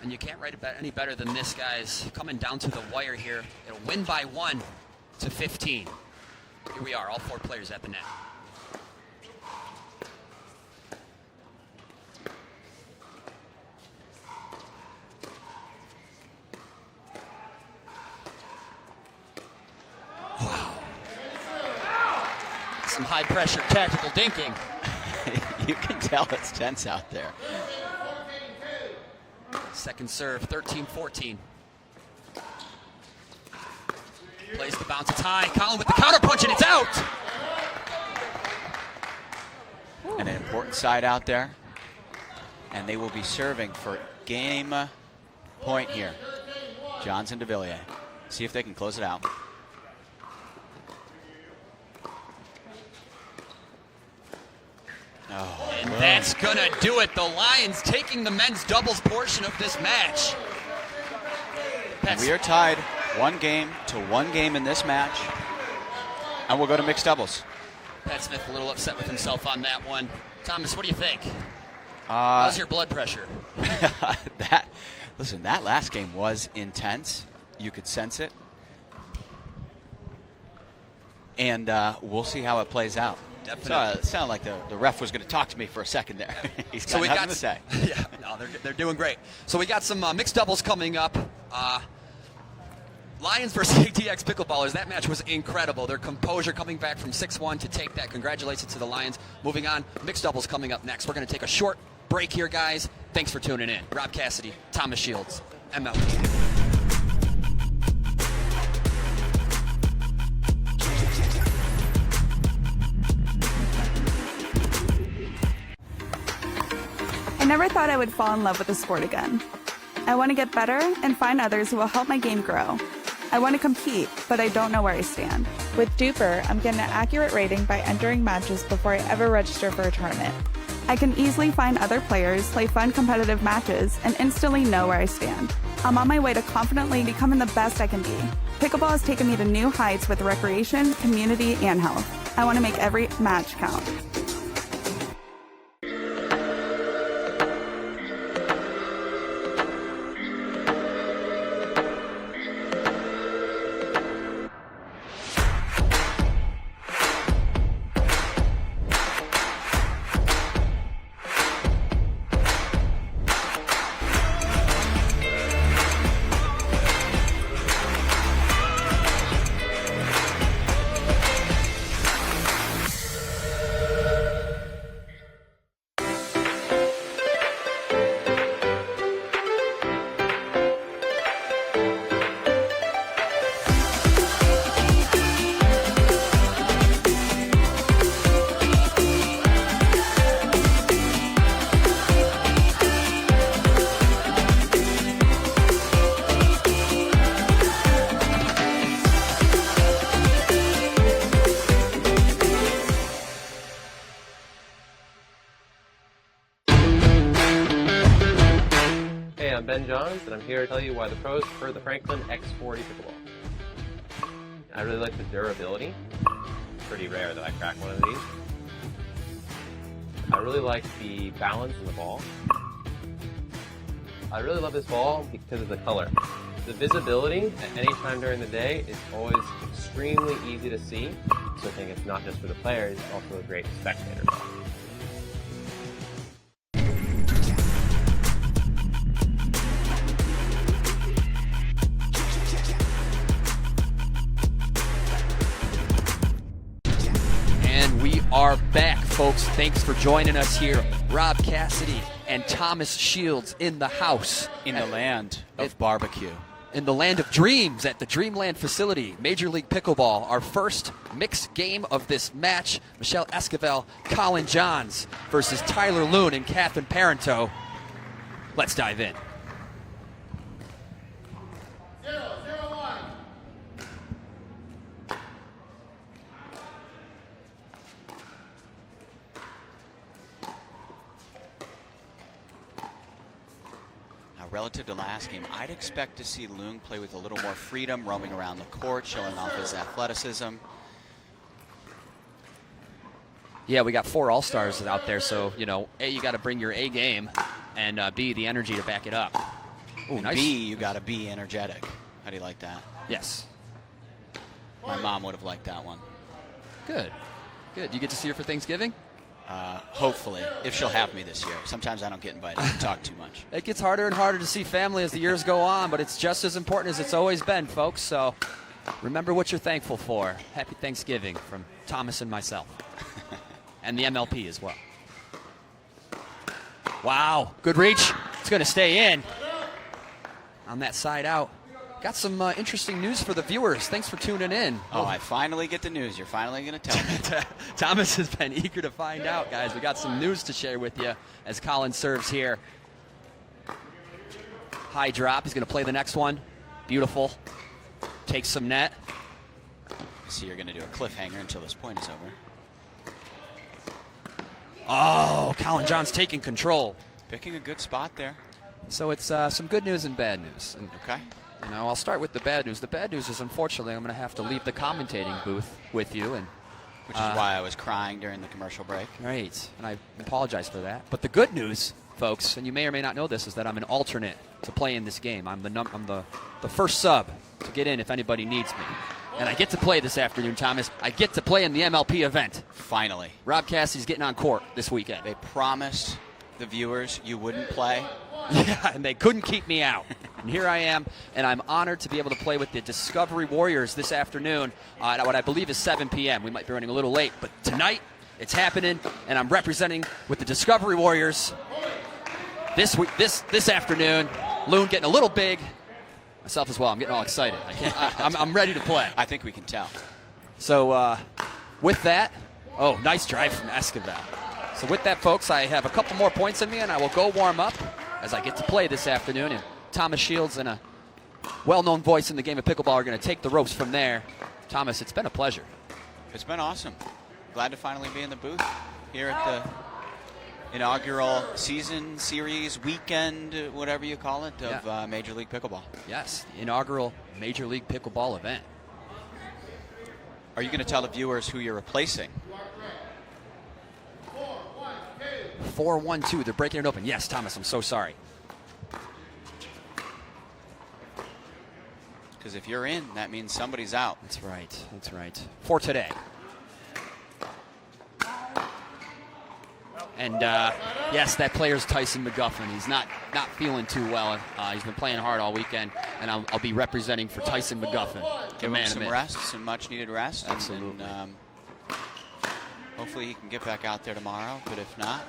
And you can't write it any better than this, guys. Coming down to the wire here. It'll win by 1 to 15. Here we are, all four players at the net. Wow. Some high pressure tactical dinking. You can tell it's tense out there. Second serve, 13-14. Plays the bounce, it's high. Collin with the counter punch, and it's out! And an important side out there. And they will be serving for game point here. Johns and Devilliers. See if they can close it out. Oh, and that's gonna do it. The Lions taking the men's doubles portion of this match. We are tied 1 game to 1 game in this match. And we'll go to mixed doubles. Pat Smith a little upset with himself on that one. Thomas, what do you think? How's your blood pressure? Listen, that last game was intense. You could sense it. And we'll see how it plays out. Definitely. It sounded like the ref was going to talk to me for a second there. He's got nothing to say. Yeah, no, they're doing great. So we got some mixed doubles coming up. Lions versus ATX Pickleballers. That match was incredible. Their composure coming back from 6-1 to take that. Congratulations to the Lions. Moving on, mixed doubles coming up next. We're going to take a short break here, guys. Thanks for tuning in. Rob Cassidy, Thomas Shields, MLB. I never thought I would fall in love with the sport again. I want to get better and find others who will help my game grow. I want to compete, but I don't know where I stand. With Duper, I'm getting an accurate rating by entering matches before I ever register for a tournament. I can easily find other players, play fun competitive matches, and instantly know where I stand. I'm on my way to confidently becoming the best I can be. Pickleball has taken me to new heights with recreation, community, and health. I want to make every match count. I'm Ben Johns, and I'm here to tell you why the pros prefer the Franklin X40 Pickleball. I really like the durability. Pretty rare that I crack one of these. I really like the balance in the ball. I really love this ball because of the color. The visibility at any time during the day is always extremely easy to see, so I think it's not just for the players, it's also a great spectator ball. Are back, folks. Thanks for joining us here. Rob Cassidy and Thomas Shields in the house. In the land of barbecue. In the land of dreams at the Dreamland facility. Major League Pickleball, our first mixed game of this match. Michelle Esquivel, Collin Johns versus Tyler Loong and Catherine Parenteau. Let's dive in. 0-0-1. Relative to last game, I'd expect to see Loong play with a little more freedom, roaming around the court, showing off his athleticism. Yeah, we got 4 All-Stars out there, so, you know, A, you got to bring your A game, and B, the energy to back it up. Ooh, nice. B, you got to be energetic. How do you like that? Yes. My mom would have liked that one. Good. Good. You get to see her for Thanksgiving? Hopefully, if she'll have me this year. Sometimes I don't get invited to talk too much. It gets harder and harder to see family as the years go on, but it's just as important as it's always been, folks. So remember what you're thankful for. Happy Thanksgiving from Thomas and myself. And the MLP as well. Wow, good reach. It's going to stay in on that side out. Got some interesting news for the viewers. Thanks for tuning in. Oh, I finally get the news. You're finally going to tell me. Thomas has been eager to find out, guys. We got some news to share with you as Collin serves here. High drop. He's going to play the next one. Beautiful. Takes some net. So you're going to do a cliffhanger until this point is over. Oh, Collin Johns taking control. Picking a good spot there. So it's some good news and bad news. And okay. You know, I'll start with the bad news. The bad news is, unfortunately, I'm going to have to leave the commentating booth with you. Which is why I was crying during the commercial break. Right, and I apologize for that. But the good news, folks, and you may or may not know this, is that I'm an alternate to play in this game. I'm the first sub to get in if anybody needs me. And I get to play this afternoon, Thomas. I get to play in the MLP event. Finally. Rob Cassidy's getting on court this weekend. They promised the viewers you wouldn't play. Yeah, and they couldn't keep me out. And here I am, and I'm honored to be able to play with the Discovery Warriors this afternoon at what I believe is 7 p.m. We might be running a little late, but tonight it's happening, and I'm representing with the Discovery Warriors this afternoon. Loong getting a little big. Myself as well. I'm getting all excited. I'm ready to play. I think we can tell. So with that, oh, nice drive from Esquivel. So with that, folks, I have a couple more points in me, and I will go warm up as I get to play this afternoon. And Thomas Shields and a well-known voice in the game of pickleball are going to take the ropes from there. Thomas, it's been a pleasure. It's been awesome. Glad to finally be in the booth here at the inaugural season, series, weekend, whatever you call it, of Major League Pickleball. Yes, the inaugural Major League Pickleball event. Are you going to tell the viewers who you're replacing? 4-1-2. They're breaking it open. Yes, Thomas, I'm so sorry. Because if you're in, that means somebody's out. That's right. That's right. For today. And yes, that player's Tyson McGuffin. He's not feeling too well. He's been playing hard all weekend, and I'll be representing for Tyson McGuffin. Give him some rest, some much-needed rest. Absolutely. And hopefully he can get back out there tomorrow. But if not,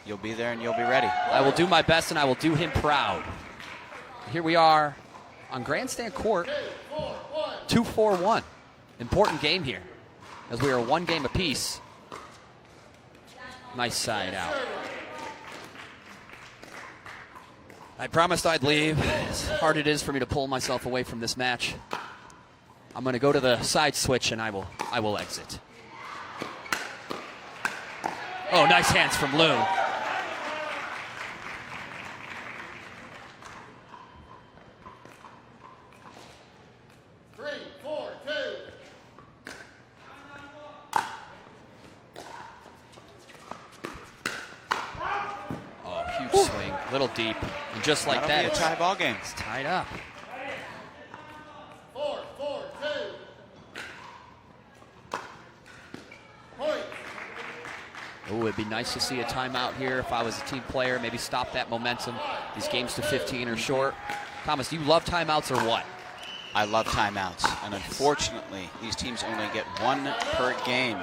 you'll be there and you'll be ready. I will do my best, and I will do him proud. Here we are on Grandstand Court, 2-4-1. Important game here, as we are one game apiece. Nice side out. I promised I'd leave. As hard it is for me to pull myself away from this match, I'm going to go to the side switch and I will exit. Oh, nice hands from Loong. Little deep. And just like that, it's a tie ball game. It's tied up. 4-4-2. Point. Oh, it'd be nice to see a timeout here if I was a team player. Maybe stop that momentum. These games to 15 are short. Thomas, do you love timeouts or what? I love timeouts, and unfortunately, these teams only get one per game.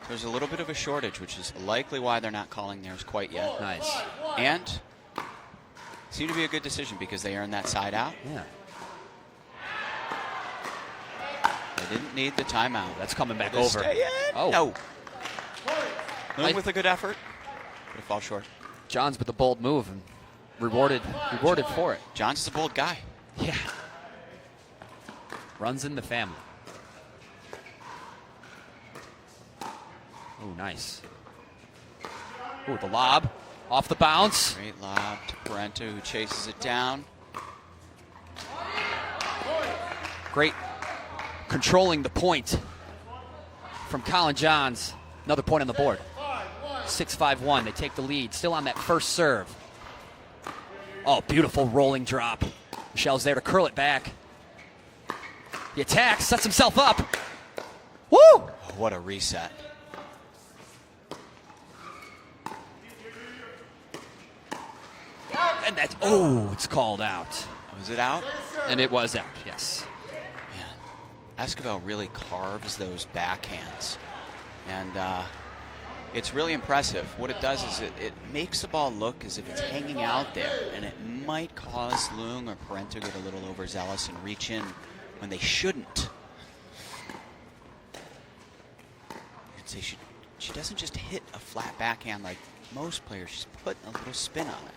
There's a little bit of a shortage, which is likely why they're not calling theirs quite yet. Nice. And seemed to be a good decision because they earned that side out. Yeah. They didn't need the timeout. That's coming back They over. stay in. Oh. No. Loong with a good effort, but it falls short. Johns with the bold move and rewarded for it. Johns is a bold guy. Yeah. Runs in the family. Oh, nice. Oh, the lob. Off the bounce. Great lob to Parenteau, who chases it down. Great controlling the point from Collin Johns. Another point on the board. 6-5-1. They take the lead. Still on that first serve. Oh, beautiful rolling drop. Michelle's there to curl it back. He attacks, sets himself up. Woo! Oh, what a reset. And that's, oh, it's called out. Was it out? And it was out, yes. Man, Esquivel really carves those backhands. And it's really impressive. What it does is it makes the ball look as if it's hanging out there, and it might cause Loong or Parenteau to get a little overzealous and reach in when they shouldn't. You'd say she doesn't just hit a flat backhand like most players. She's putting a little spin on it.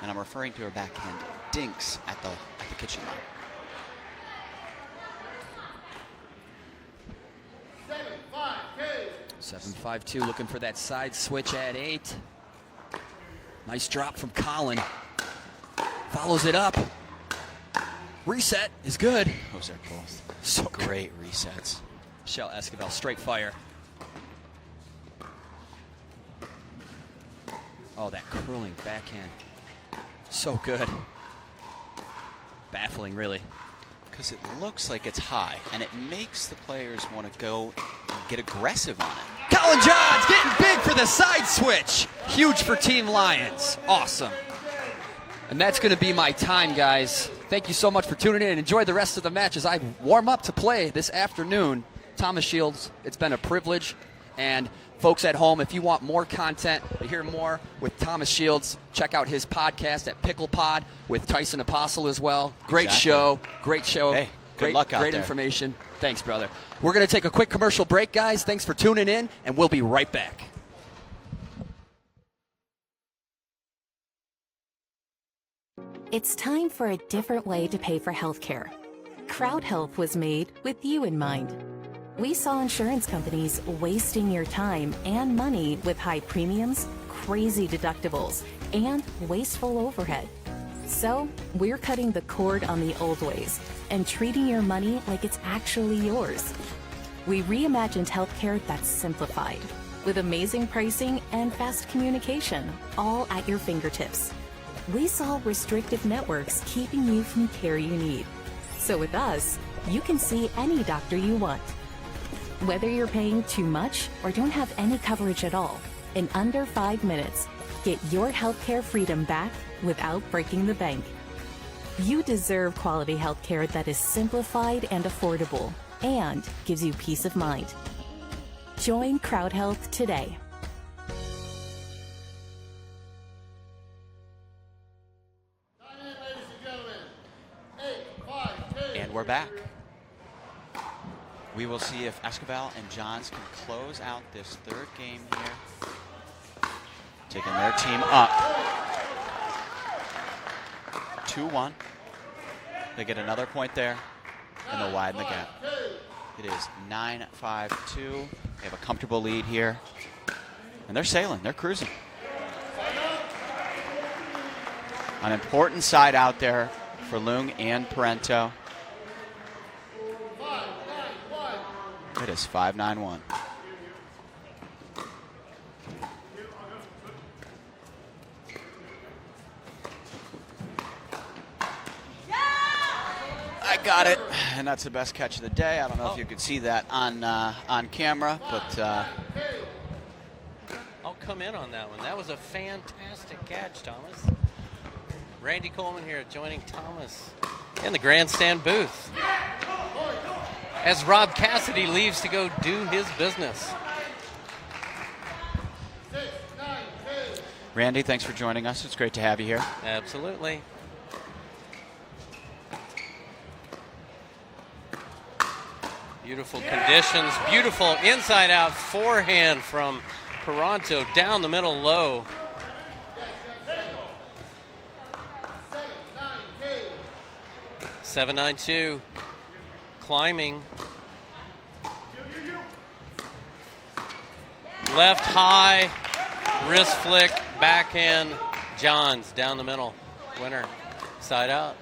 And I'm referring to her backhand dinks at the kitchen line. 7-5-2, looking for that side switch at 8. Nice drop from Collin. Follows it up. Reset is good. Those are both so great resets. Michelle Esquivel, straight fire. Oh, that curling backhand. So good. Baffling, really. Because it looks like it's high, and it makes the players want to go and get aggressive on it. Collin Johns getting big for the side switch. Huge for Team Lions. Awesome. And that's going to be my time, guys. Thank you so much for tuning in, and enjoy the rest of the match as I warm up to play this afternoon. Thomas Shields, it's been a privilege. And folks at home, if you want more content, to hear more with Thomas Shields, check out his podcast at Pickleball with Tyson Apostle as well. Great show. Great show. Hey, good luck out Great there. information. Thanks, brother. We're going to take a quick commercial break, guys. Thanks for tuning in, and we'll be right back. It's time for a different way to pay for healthcare. Crowd Health was made with you in mind. We saw insurance companies wasting your time and money with high premiums, crazy deductibles, and wasteful overhead. So we're cutting the cord on the old ways and treating your money like it's actually yours. We reimagined healthcare that's simplified, with amazing pricing and fast communication, all at your fingertips. We solve restrictive networks keeping you from care you need. So with us, you can see any doctor you want. Whether you're paying too much or don't have any coverage at all, in under 5 minutes, get your healthcare freedom back without breaking the bank. You deserve quality healthcare that is simplified and affordable and gives you peace of mind. Join Crowd Health today. And we're back. We will see if Esquivel and Johns can close out this third game here. Taking their team up. 2-1. They get another point there, and they'll widen the gap. It is 9-5-2. They have a comfortable lead here. And they're sailing. They're cruising. An important side out there for Loong and Parenteau. It is 5-9-1. I got it, and that's the best catch of the day. I don't know if you could see that on camera, but I'll come in on that one. That was a fantastic catch, Thomas. Randy Coleman here joining Thomas in the grandstand booth as Rob Cassidy leaves to go do his business. Randy, thanks for joining us. It's great to have you here. Absolutely. Beautiful conditions, beautiful inside-out forehand from Parenteau down the middle low. Seven, 9-2, climbing. Left high, wrist flick, backhand, Johns down the middle. Winner, side out.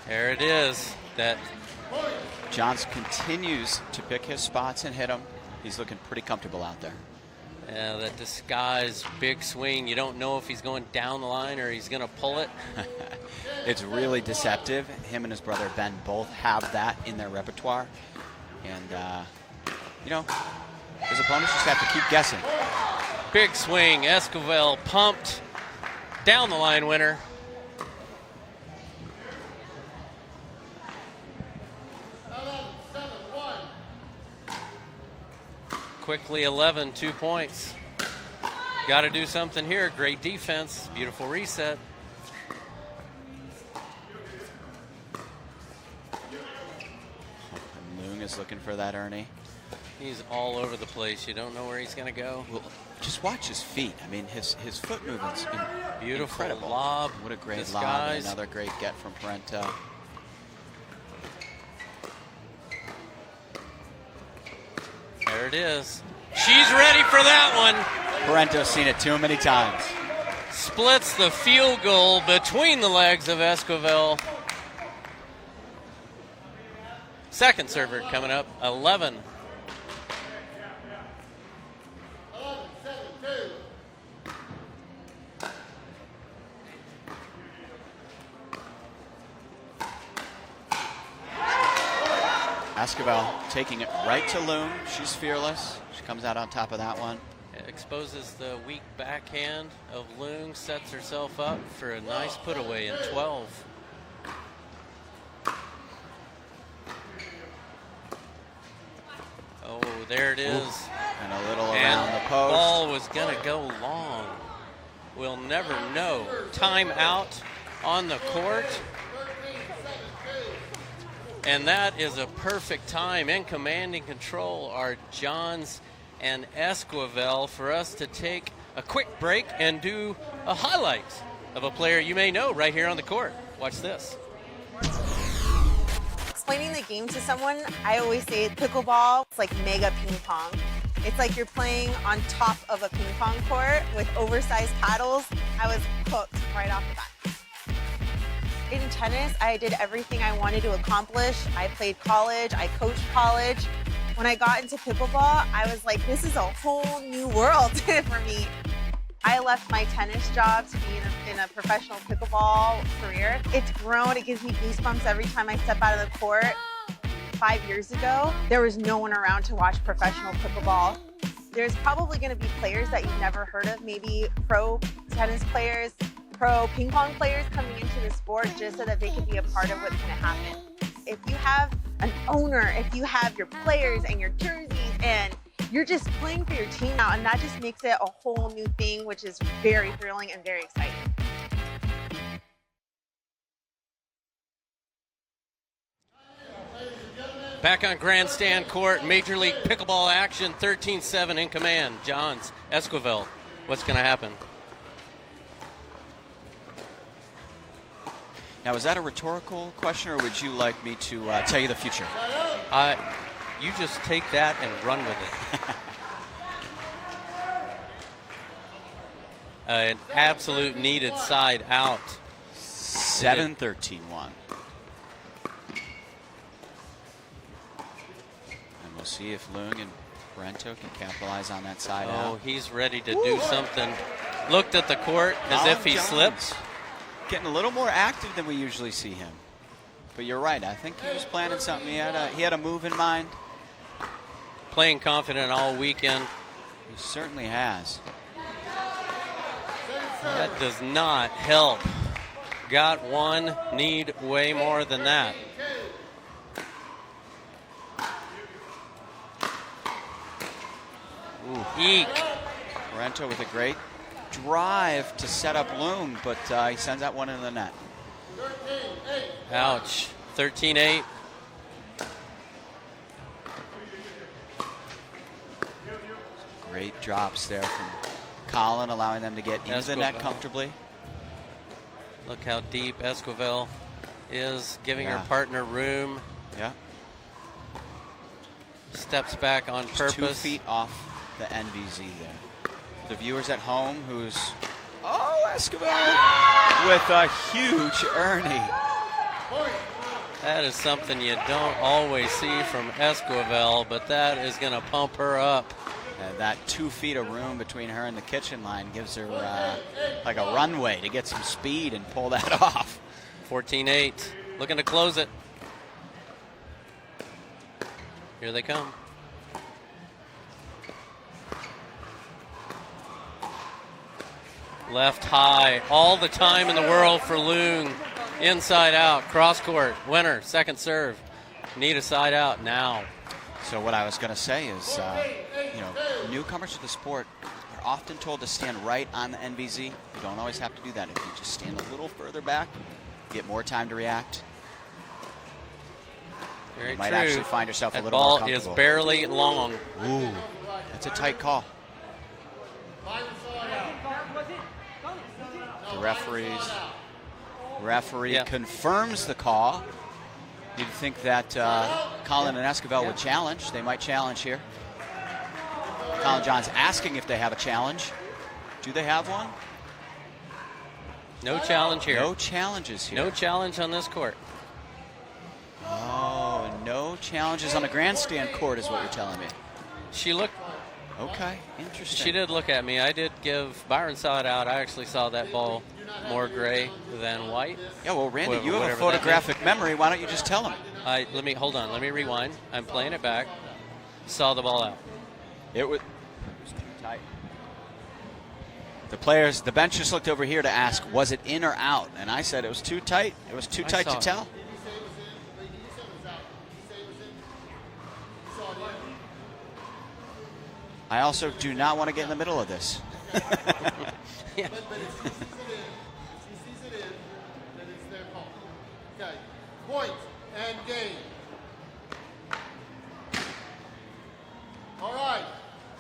There it is. That Johns continues to pick his spots and hit them. He's looking pretty comfortable out there. Yeah, that disguised big swing. You don't know if he's going down the line or he's going to pull it. It's really deceptive. Him and his brother Ben both have that in their repertoire. And, you know, his opponents just have to keep guessing. Big swing. Esquivel pumped. Down the line winner. Quickly 11, 2 points. Got to do something here. Great defense. Beautiful reset. And Loong is looking for that Ernie. He's all over the place. You don't know where he's going to go. Well, just watch his feet. I mean, his foot movement's beautiful. Incredible. Lob. What a great disguise. lob. And another great get from Parenteau. There it is. She's ready for that one. Parenteau's seen it too many times. Splits the field goal between the legs of Esquivel. Second server coming up, 11. Esquivel taking it right to Loong. She's fearless. She comes out on top of that one. It exposes the weak backhand of Loong, sets herself up for a nice put away in 12. Oh, there it is. Ooh. And a little around the post. Ball was going to go long. We'll never know. Time out on the court. And that is a perfect time. In commanding control are Johns and Esquivel for us to take a quick break and do a highlight of a player you may know right here on the court. Watch this. Explaining the game to someone, I always say pickleball, it's like mega ping pong. It's like you're playing on top of a ping pong court with oversized paddles. I was hooked right off the bat. In tennis, I did everything I wanted to accomplish. I played college, I coached college. When I got into pickleball, I was like, this is a whole new world for me. I left my tennis job to be in a professional pickleball career. It's grown, it gives me goosebumps every time I step out of the court. 5 years ago, there was no one around to watch professional pickleball. There's probably gonna be players that you've never heard of, maybe pro tennis players, pro ping pong players coming into the sport just so that they can be a part of what's gonna happen. If you have an owner, if you have your players and your jerseys and you're just playing for your team now, and that just makes it a whole new thing, which is very thrilling and very exciting. Back on grandstand court, Major League Pickleball action, 13-7 in command. Johns, Esquivel, what's going to happen? Now, is that a rhetorical question, or would you like me to tell you the future? You just take that and run with it. An absolute needed side out. 7-13-1. And we'll see if Loong and Parenteau can capitalize on that side out. Oh, he's ready to do something. Looked at the court as if he slipped. Getting a little more active than we usually see him. But you're right. I think he was planning something. He had a move in mind. Playing confident all weekend. He certainly has. That does not help. Got one, need way more than that. Ooh. Eek. Parenteau with a great drive to set up Loong, but he sends that one into the net. Ouch. 13-8. Great drops there from Collin, allowing them to get into the net comfortably. Look how deep Esquivel is, giving her Yeah. partner room. Yeah. Steps back on purpose. 2 feet off the NVZ there. The viewers at home who's... Oh, Esquivel with a huge Ernie. That is something you don't always see from Esquivel, but that is going to pump her up. That 2 feet of room between her and the kitchen line gives her like a runway to get some speed and pull that off. 14-8, looking to close it. Here they come. Left high, all the time in the world for Loong. Inside out, cross court, winner, second serve. Need a side out now. So what I was going to say is, newcomers to the sport are often told to stand right on the NVZ. You don't always have to do that. If you just stand a little further back, you get more time to react. Very you might true. actually find yourself That a little more ball is comfortable. barely long. Ooh, that's a tight call. The referee confirms the call. You'd think that Collin and Esquivel would challenge. They might challenge here. Collin John's asking if they have a challenge. Do they have one? No challenge here. No challenges here. No challenge on this court. Oh, no challenges on the grandstand court is what you're telling me. She looked... Okay, interesting. She did look at me. I did give... Byron saw it out. I actually saw that ball more gray than white. Yeah, well, Randy, you have a Whatever photographic memory. Why don't you just tell him? Hold on. Let me rewind. I'm playing it back. Saw the ball out. It was too tight. The bench just looked over here to ask, was it in or out? And I said it was too tight. It was too tight to tell. I also do not want to get in the middle of this. Yeah. Okay, point and game. All right.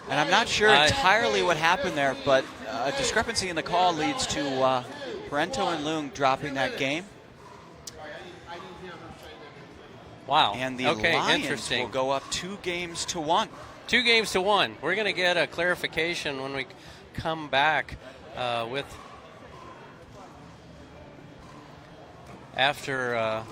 And I'm not sure entirely what happened there, but a discrepancy in the call leads to Parenteau and Loong dropping that game. Wow. And the Lions will go up 2-1. 2-1. We're going to get a clarification when we come back after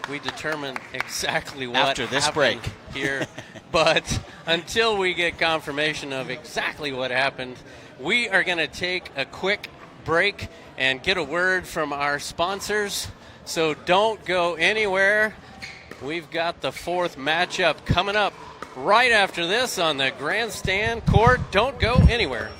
we determine exactly what after this happened break here. But until we get confirmation of exactly what happened, we are going to take a quick break and get a word from our sponsors. So don't go anywhere. We've got the fourth matchup coming up right after this on the grandstand court. Don't go anywhere.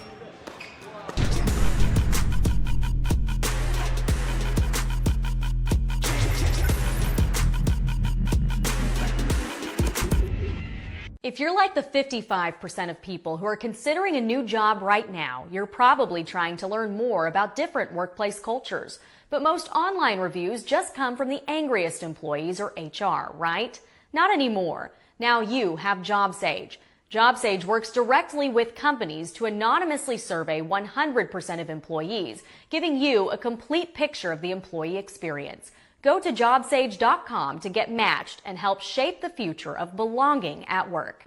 If you're like the 55% of people who are considering a new job right now, you're probably trying to learn more about different workplace cultures. But most online reviews just come from the angriest employees or HR, right? Not anymore. Now you have JobSage. JobSage works directly with companies to anonymously survey 100% of employees, giving you a complete picture of the employee experience. Go to jobsage.com to get matched and help shape the future of belonging at work.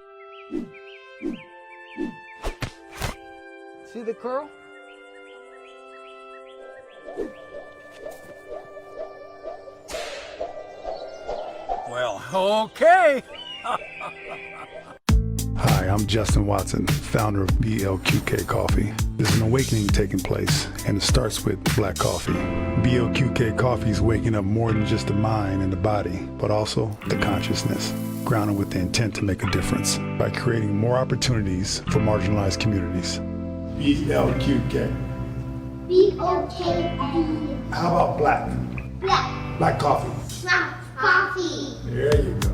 See the curl? Well, okay. Hi, I'm Justin Watson, founder of BLQK Coffee. There's an awakening taking place, and it starts with black coffee. BLQK Coffee is waking up more than just the mind and the body, but also the consciousness, grounded with the intent to make a difference by creating more opportunities for marginalized communities. BLQK. B-O-K-B. How about black? Black. Black coffee. Black coffee. There you go.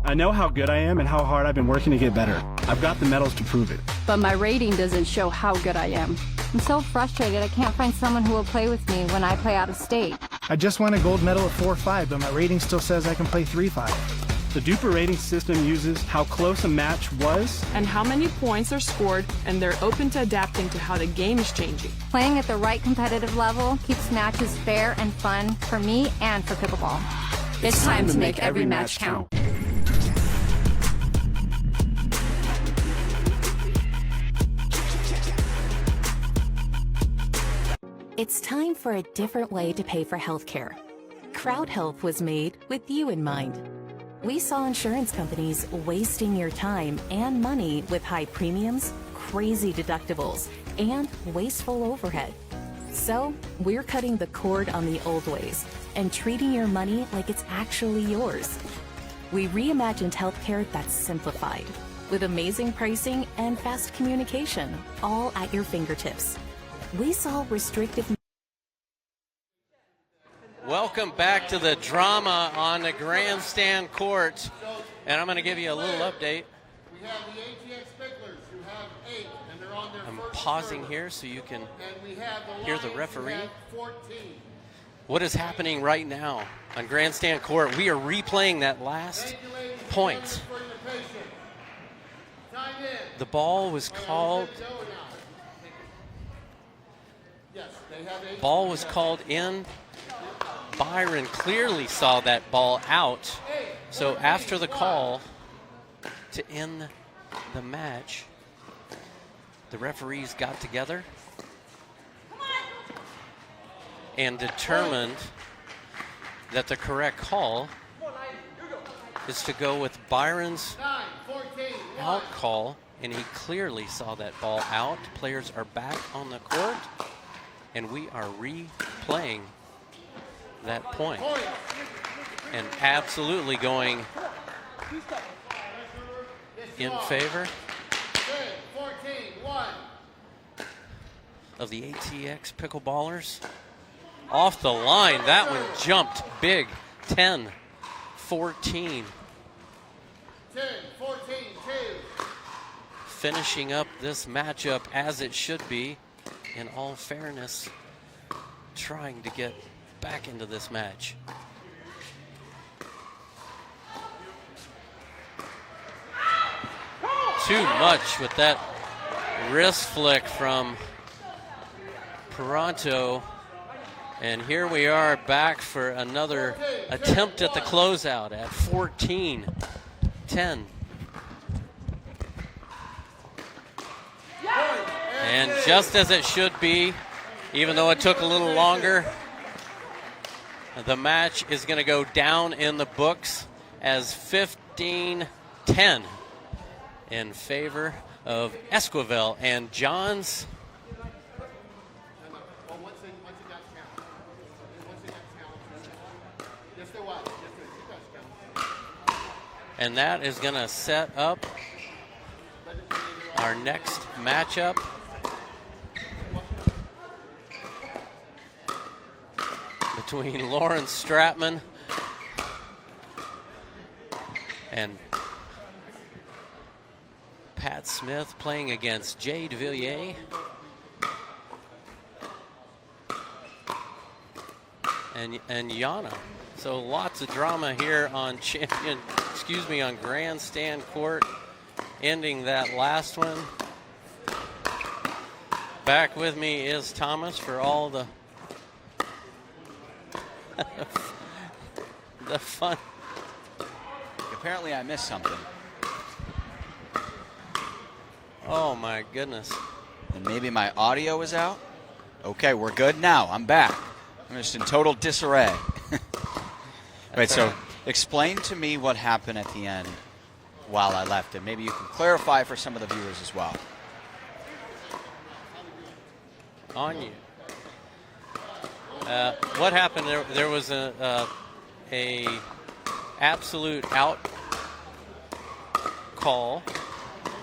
I know how good I am and how hard I've been working to get better. I've got the medals to prove it. But my rating doesn't show how good I am. I'm so frustrated I can't find someone who will play with me when I play out of state. I just won a gold medal at 4-5, but my rating still says I can play 3-5. The Duper rating system uses how close a match was and how many points are scored, and they're open to adapting to how the game is changing. Playing at the right competitive level keeps matches fair and fun for me and for pickleball. It's time to make every match count. It's time for a different way to pay for healthcare. Crowd Health was made with you in mind. We saw insurance companies wasting your time and money with high premiums, crazy deductibles, and wasteful overhead. So we're cutting the cord on the old ways and treating your money like it's actually yours. We reimagined healthcare that's simplified, with amazing pricing and fast communication, all at your fingertips. We solve restrictive. Welcome back to the drama on the grandstand court, and I'm going to give you a little update. We have the ATX Picklers who have 8, and they're on their I'm first pausing serve. here so you can And we have the hear the Lions referee. who have 14. What is happening right now on grandstand court? We are replaying that last point. The ball was called. Ball was called in. Byron clearly saw that ball out. So after the call to end the match, the referees got together and determined that the correct call is to go with Byron's out call, and he clearly saw that ball out. Players are back on the court, and we are replaying that point. And absolutely going in favor of the ATX Pickleballers. Off the line, that one jumped big. 10-14. 10-14-2. Finishing up this matchup as it should be, in all fairness, trying to get back into this match. Too much with that wrist flick from Parenteau. And here we are back for another attempt at the closeout at 14-10. And just as it should be, even though it took a little longer, the match is going to go down in the books as 15-10 in favor of Esquivel. And Johns and that is going to set up our next matchup. Between Lawrence Stratman And Pat Smith playing against Jay Devilliers. And Yana. So lots of drama here on on grandstand court, ending that last one. Back with me is Thomas for all the the fun. Apparently I missed something. Oh my goodness. And maybe my audio is out? Okay, we're good now. I'm back. I'm just in total disarray. Right, so explain to me what happened at the end while I left, and maybe you can clarify for some of the viewers as well. On you. What happened? There was a absolute out call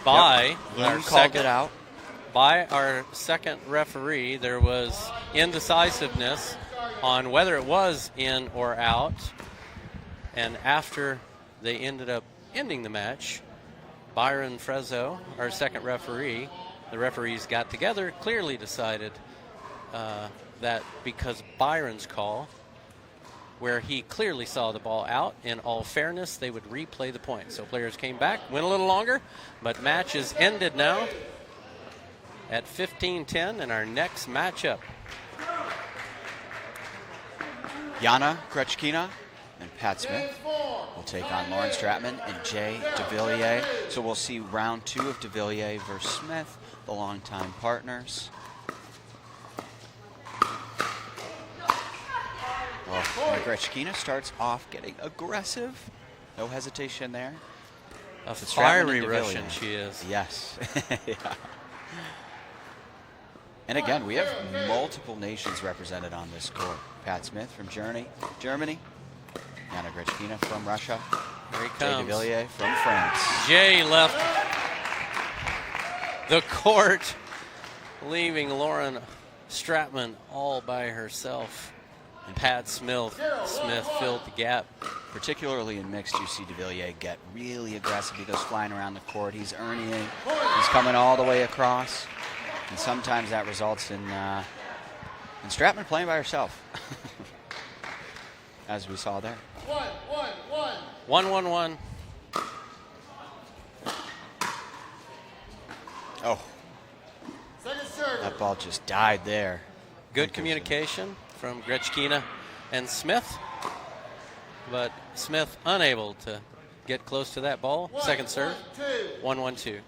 by Loong called it out. By our second referee. There was indecisiveness on whether it was in or out. And after they ended up ending the match, Byron Frezzo, our second referee, the referees got together, clearly decided that because Byron's call, where he clearly saw the ball out, in all fairness, they would replay the point. So players came back, went a little longer, but match is ended now at 15-10 in our next matchup. Yana Grechkina and Pat Smith will take on Lauren Stratman and Jay Devilliers. So we'll see round 2 of Devilliers versus Smith, the longtime partners. Well, Grechkina starts off getting aggressive. No hesitation there. A fiery Russian she is. Yes. Yeah. And again, we have multiple nations represented on this court. Pat Smith from Germany. Yana Grechkina from Russia. Here he Jay comes. Devilliers from France. Jay left the court, leaving Lauren Stratman all by herself. And Pat Smith filled the gap. Particularly in mixed, you see Devilliers get really aggressive. He goes flying around the court. He's earning it. He's coming all the way across. And sometimes that results in Stratman playing by herself, as we saw there. 1-1-1. Oh, that ball just died there. Good communication from Grechkina and Smith, but Smith unable to get close to that ball. Second serve, 1-1-2.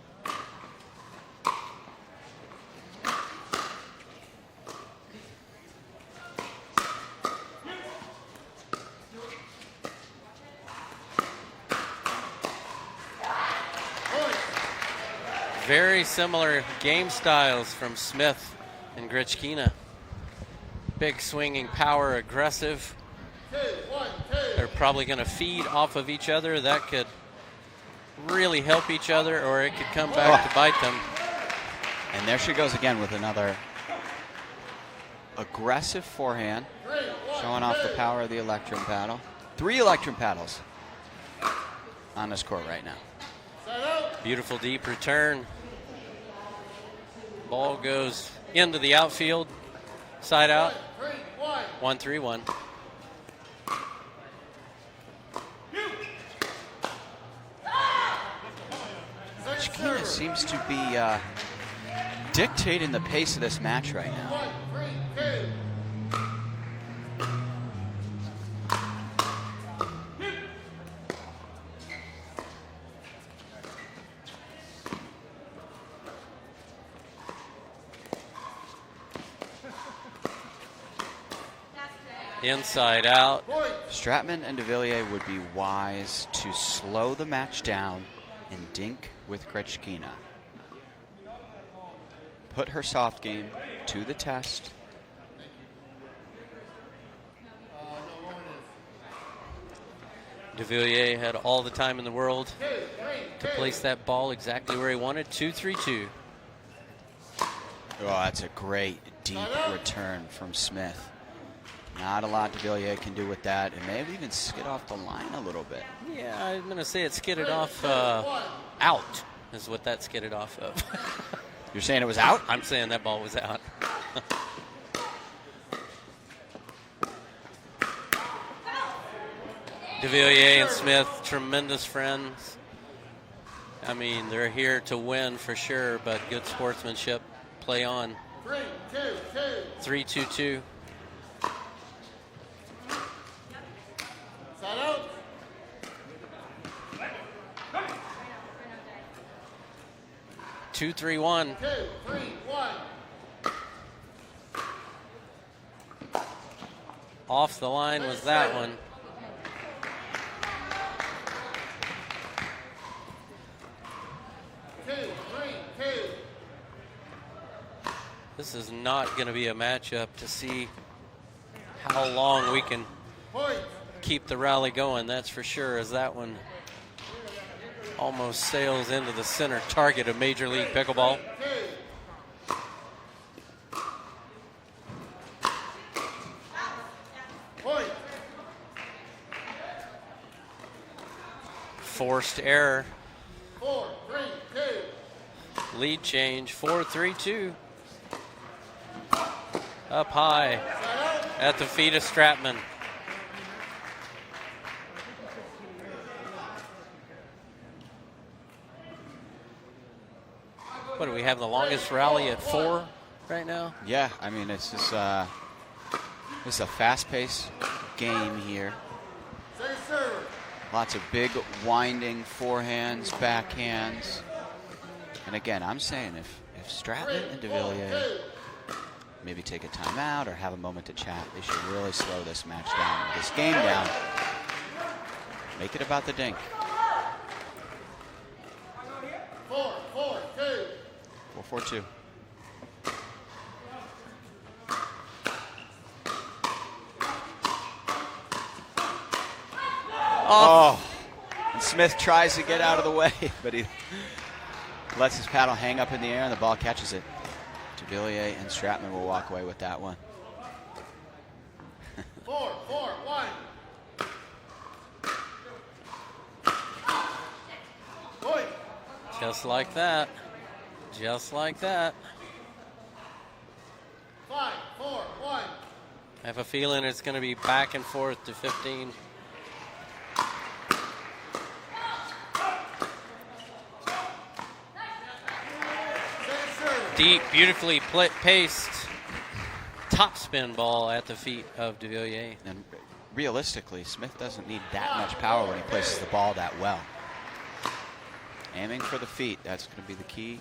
Very similar game styles from Smith and Grechkina. Big swinging power, aggressive. They're probably going to feed off of each other. That could really help each other, or it could come back to bite them. And there she goes again with another aggressive forehand, showing off the power of the electrum paddle. 3 electrum paddles on this court right now. Beautiful deep return. Ball goes into the outfield, side out. 1-3-1. Grechkina seems to be dictating the pace of this match right now. Inside out. Stratman and Devilliers would be wise to slow the match down and dink with Grechkina. Put her soft game to the test. Devilliers had all the time in the world to place that ball exactly where he wanted. 2-3-2. Oh, that's a great deep return from Smith. Not a lot Devilliers can do with that. It may have even skid off the line a little bit. Yeah, I'm going to say it skidded off out is what that skidded off of. You're saying it was out? I'm saying that ball was out. Devilliers and Smith, tremendous friends. I mean, they're here to win for sure, but good sportsmanship. Play on. 3-2-2. Side out. 2-3-1. 2-3-1. Off the line was that one. This is not going to be a matchup to see how long we can keep the rally going, that's for sure, as that one almost sails into the center target of Major League Pickleball. Forced error. 4-3-2. Lead change, 4-3-2. Up high at the feet of Stratman. What do we have, the longest rally at 4 right now? Yeah, I mean, it's just it's a fast-paced game here. Lots of big winding forehands, backhands. And again, I'm saying if Stratman and Devilliers maybe take a timeout or have a moment to chat, they should really slow this match down, this game down. Make it about the dink. 4-4-2. 4-4-2. Oh, and Smith tries to get out of the way, but he lets his paddle hang up in the air and the ball catches it. Devilliers and Stratman will walk away with that one. 4-4-1. Just like that. Just like that. 5-4-1. I have a feeling it's going to be back and forth to 15. Deep, beautifully paced topspin ball at the feet of Devilliers. And realistically, Smith doesn't need that much power when he places the ball that well. Aiming for the feet, that's going to be the key.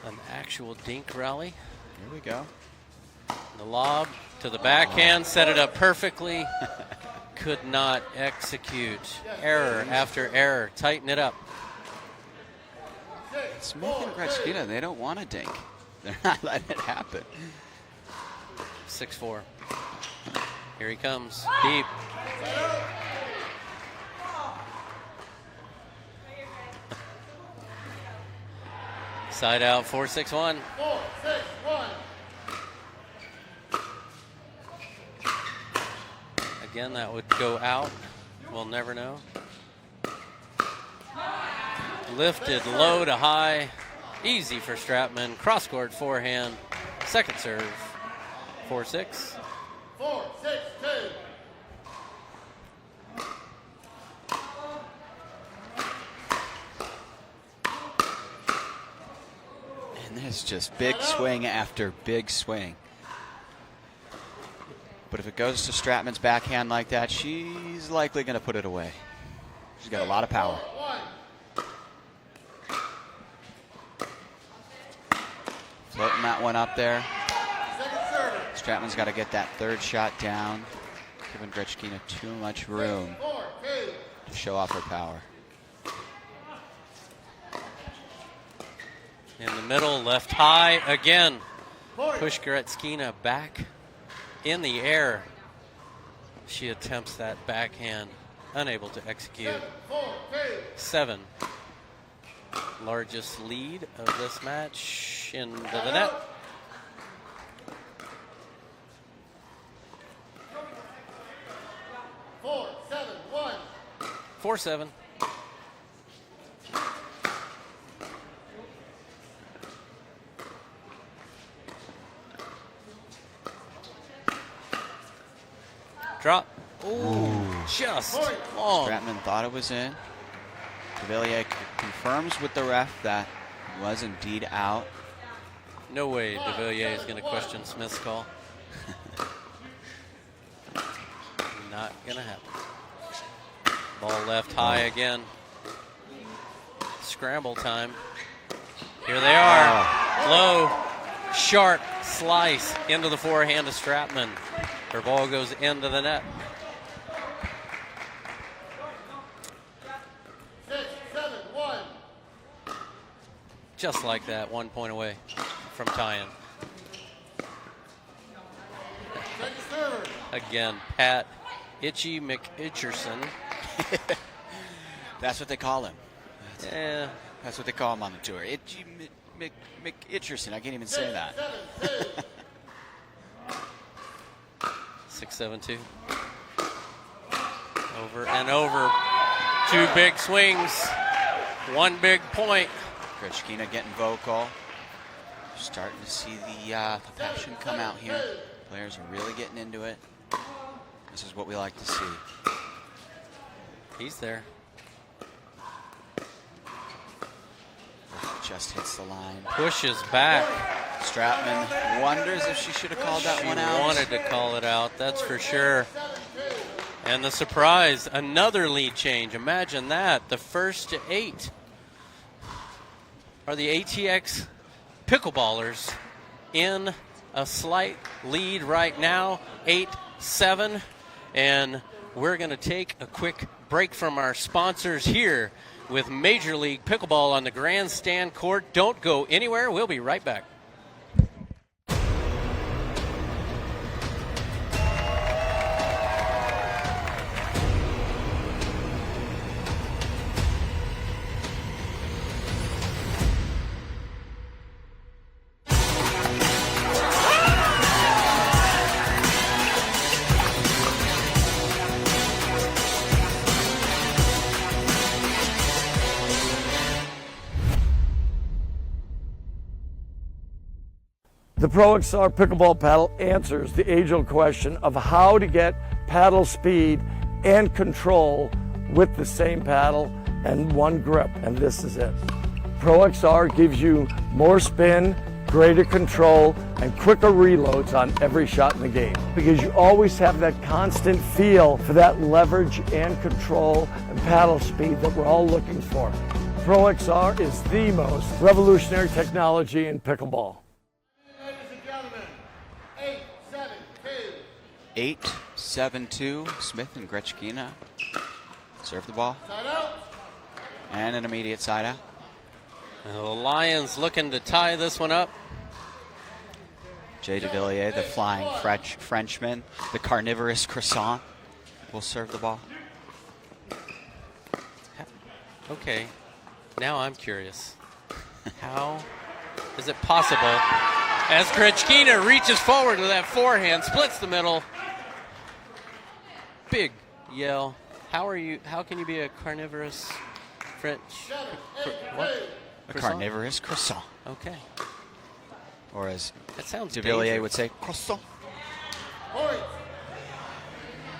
An actual dink rally. Here we go. The lob to the backhand, set it up perfectly. Could not execute. Error after error. Tighten it up. Smith and Grechkina, they don't want to dink. They're not letting it happen. 6-4. Here he comes. Deep. Side out, 4-6-1. 4-6-1. Again, that would go out. We'll never know. Lifted low to high. Easy for Stratman. Cross-court forehand. Second serve. 4-6. 4-6-2. And there's just big swing after big swing. But if it goes to Stratman's backhand like that, she's likely going to put it away. She's got a lot of power. Floating that one up there. Stratman's got to get that third shot down, giving Grechkina too much room to show off her power. In the middle, left high again. Push Grechkina back in the air. She attempts that backhand, unable to execute. 7. largest lead of this match into the net. Four, seven, one. 4-7. Drop. Ooh, just long. Stratman thought it was in. Devilliers confirms with the ref that it was indeed out. No way Devilliers is going to question Smith's call. Not going to happen. Ball left high again. Scramble time. Here they are. Low, sharp slice into the forehand of Stratman. Her ball goes into the net. 6, 7, 1. Just like that, 1 point away from tying. Again, Pat Itchy McItcherson. That's what they call him. Yeah. That's what they call him on the tour. Itchy McItcherson. I can't even say that. 6-7-2. Over and over. 2 big swings. 1 big point. Grechkina getting vocal. Starting to see the passion come out here. Players are really getting into it. This is what we like to see. He's there. Just hits the line. Pushes back. Stratman wonders if she should have called that one out. She wanted to call it out, that's for sure. And the surprise, another lead change. Imagine that. The first to 8 are the ATX Pickleballers in a slight lead right now, 8-7. And we're going to take a quick break from our sponsors here with Major League Pickleball on the grandstand court. Don't go anywhere. We'll be right back. The Pro XR Pickleball Paddle answers the age-old question of how to get paddle speed and control with the same paddle and one grip, and this is it. Pro XR gives you more spin, greater control, and quicker reloads on every shot in the game, because you always have that constant feel for that leverage and control and paddle speed that we're all looking for. Pro XR is the most revolutionary technology in pickleball. 8-7-2. Smith and Grechkina serve the ball. And an immediate side out. The Lions looking to tie this one up. Jay Devilliers, the flying Frenchman, the carnivorous croissant, will serve the ball. Okay, now I'm curious. How is it possible as Grechkina reaches forward with that forehand, splits the middle? Big yell. How can you be a carnivorous French? What? A carnivorous croissant. Okay. Or as that sounds Devilliers would say, croissant.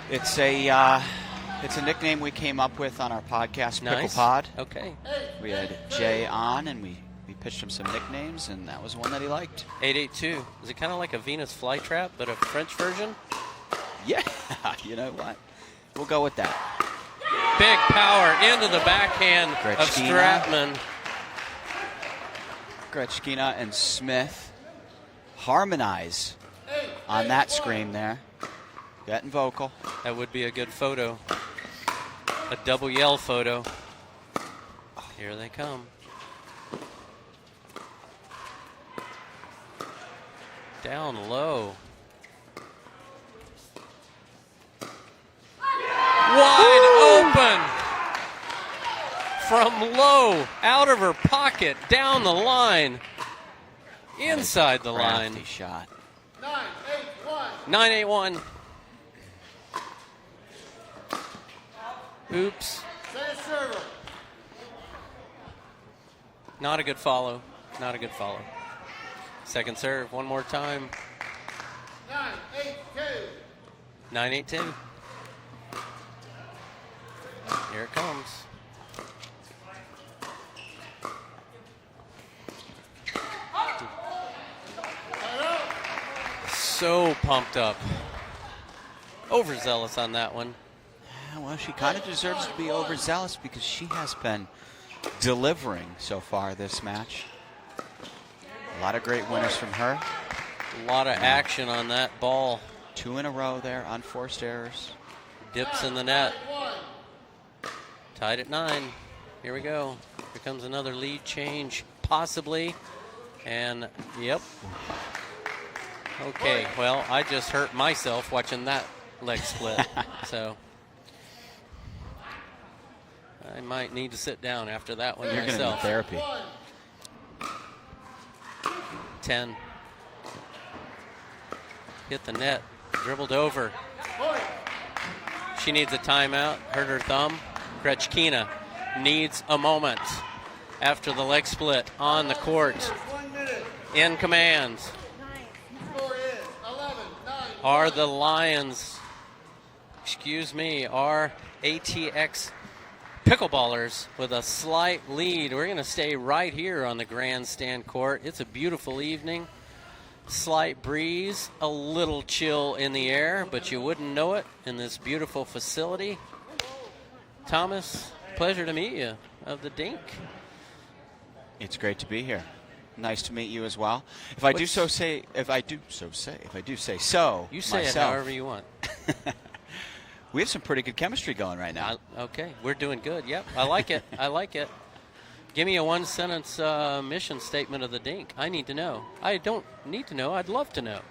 It's a nickname we came up with on our podcast, Nice. Pickle Pod. Okay. We had Jay on, and we pitched him some nicknames, and that was one that he liked. 882. Is it kind of like a Venus flytrap, but a French version? Yeah, you know what? We'll go with that. Big power into the backhand of Grechkina. Stratman. Grechkina and Smith harmonize on that scream there. Getting vocal. That would be a good photo. A double yell photo. Here they come. Down low. Wide open. from low, out of her pocket, down the line, inside the line. Crafty shot. 9-8-1. Oops. Not a good follow. Not a good follow. Second serve, one more time. 9-8-2. Here it comes. So pumped up. Overzealous on that one. Yeah, well, she kind of deserves to be overzealous because she has been delivering so far this match. A lot of great winners from her. A lot of action on that ball. 2 in a row there, unforced errors. Dips in the net. Tied at 9. Here we go. Here comes another lead change, possibly. And, yep. Okay, well, I just hurt myself watching that leg split. So I might need to sit down after that one. You're going to need therapy. 10. Hit the net. Dribbled over. She needs a timeout. Hurt her thumb. Grechkina needs a moment after the leg split on the court. In command are the Lions, are ATX Pickleballers with a slight lead. We're going to stay right here on the grandstand court. It's a beautiful evening. Slight breeze, a little chill in the air, but you wouldn't know it in this beautiful facility. Thomas, pleasure to meet you of the Dink. It's great to be here. Nice to meet you as well. If I do say so you say myself, it however you want. We have some pretty good chemistry going right now. Okay, we're doing good. Yep, I like it. I like it. Give me a one-sentence mission statement of the Dink. I need to know. I don't need to know. I'd love to know.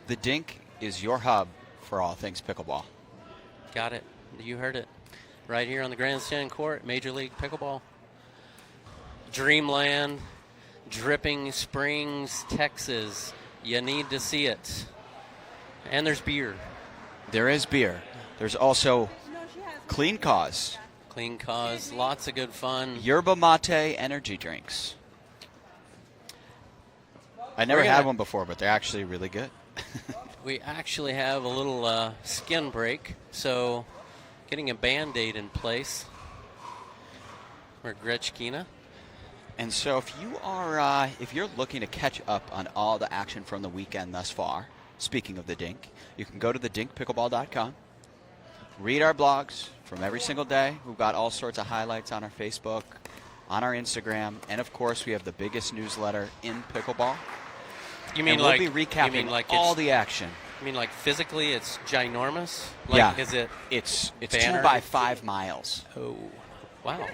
The Dink is your hub for all things pickleball. Got it. You heard it. Right here on the grandstand court, Major League Pickleball. Dreamland Dripping Springs, Texas. You need to see it. And there's beer. There is beer. There's also Clean Cause. Clean Cause, lots of good fun. Yerba Mate energy drinks. I never had one before, but they're actually really good. We actually have a little skin break, so getting a Band-Aid in place for Grechkina. And so if you're looking to catch up on all the action from the weekend thus far, speaking of the Dink, you can go to thedinkpickleball.com, read our blogs from every single day. We've got all sorts of highlights on our Facebook, on our Instagram, and of course we have the biggest newsletter in pickleball. You mean we'll be recapping all the action. You mean like physically it's ginormous? Yeah. Is it? It's banner? 2 by 5 miles. Oh, wow.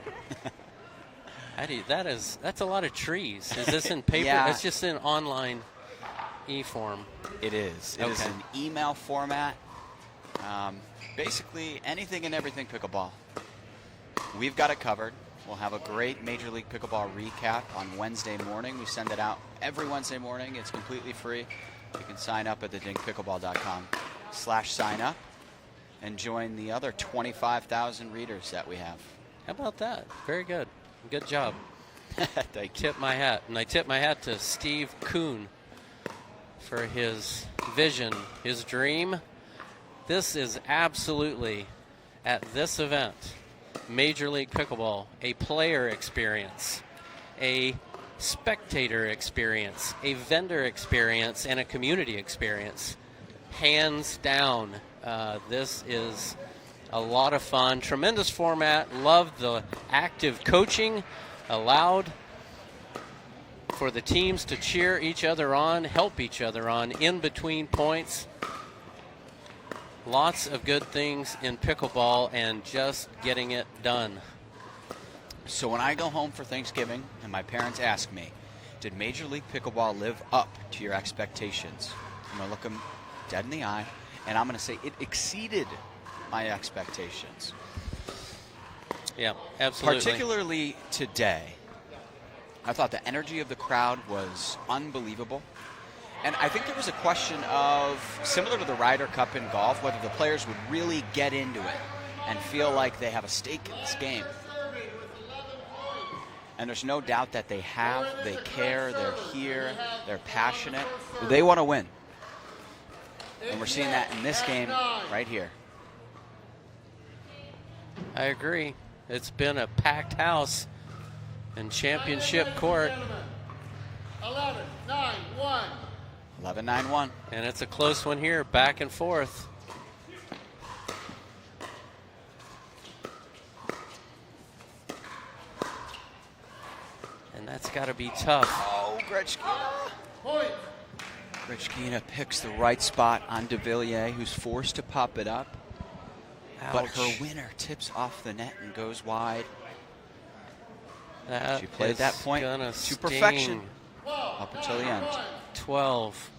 That's a lot of trees. Is this in paper? Yeah. It's just in online e-form. It is. It is an email format. Basically anything and everything pickleball. We've got it covered. We'll have a great Major League Pickleball recap on Wednesday morning. We send it out every Wednesday morning. It's completely free. You can sign up at thedinkpickleball.com/sign up and join the other 25,000 readers that we have. How about that? Very good. Good job. Thank you. Tip my hat. And I tip my hat to Steve Kuhn for his vision, his dream. This is absolutely, at this event, Major League Pickleball, a player experience, a spectator experience, a vendor experience, and a community experience. Hands down, this is a lot of fun. Tremendous format. Love the active coaching allowed for the teams to cheer each other on, help each other on in between points. Lots of good things in pickleball and just getting it done. So when I go home for Thanksgiving and my parents ask me, did Major League Pickleball live up to your expectations? I'm going to look them dead in the eye, and I'm going to say it exceeded my expectations. Yeah, absolutely. Particularly today. I thought the energy of the crowd was unbelievable. And I think there was a question of, similar to the Ryder Cup in golf, whether the players would really get into it and feel like they have a stake in this game. And there's no doubt that they have, they care, they're here, they're passionate. They want to win. And we're seeing that in this game right here. I agree. It's been a packed house in championship court. 11-9-1. 11-9-1. And it's a close one here, back and forth. And that's got to be tough. Oh, Grechkina picks the right spot on Devilliers, who's forced to pop it up. Ouch. But her winner tips off the net and goes wide. That she played that point to perfection up until the end. 12.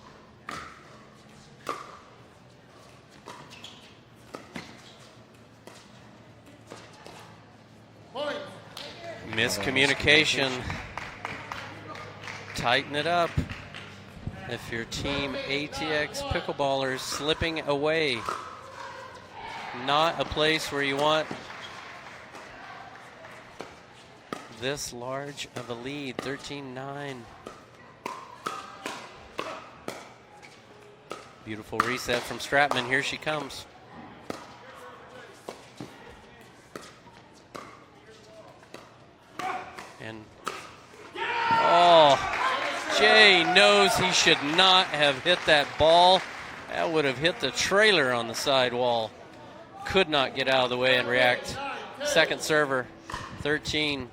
Miscommunication. Tighten it up. If your team ATX Pickleballers slipping away. Not a place where you want this large of a lead. 13-9. Beautiful reset from Stratman. Here she comes. And oh, Jay knows he should not have hit that ball. That would have hit the trailer on the side wall. Could not get out of the way and react. Second server, 13.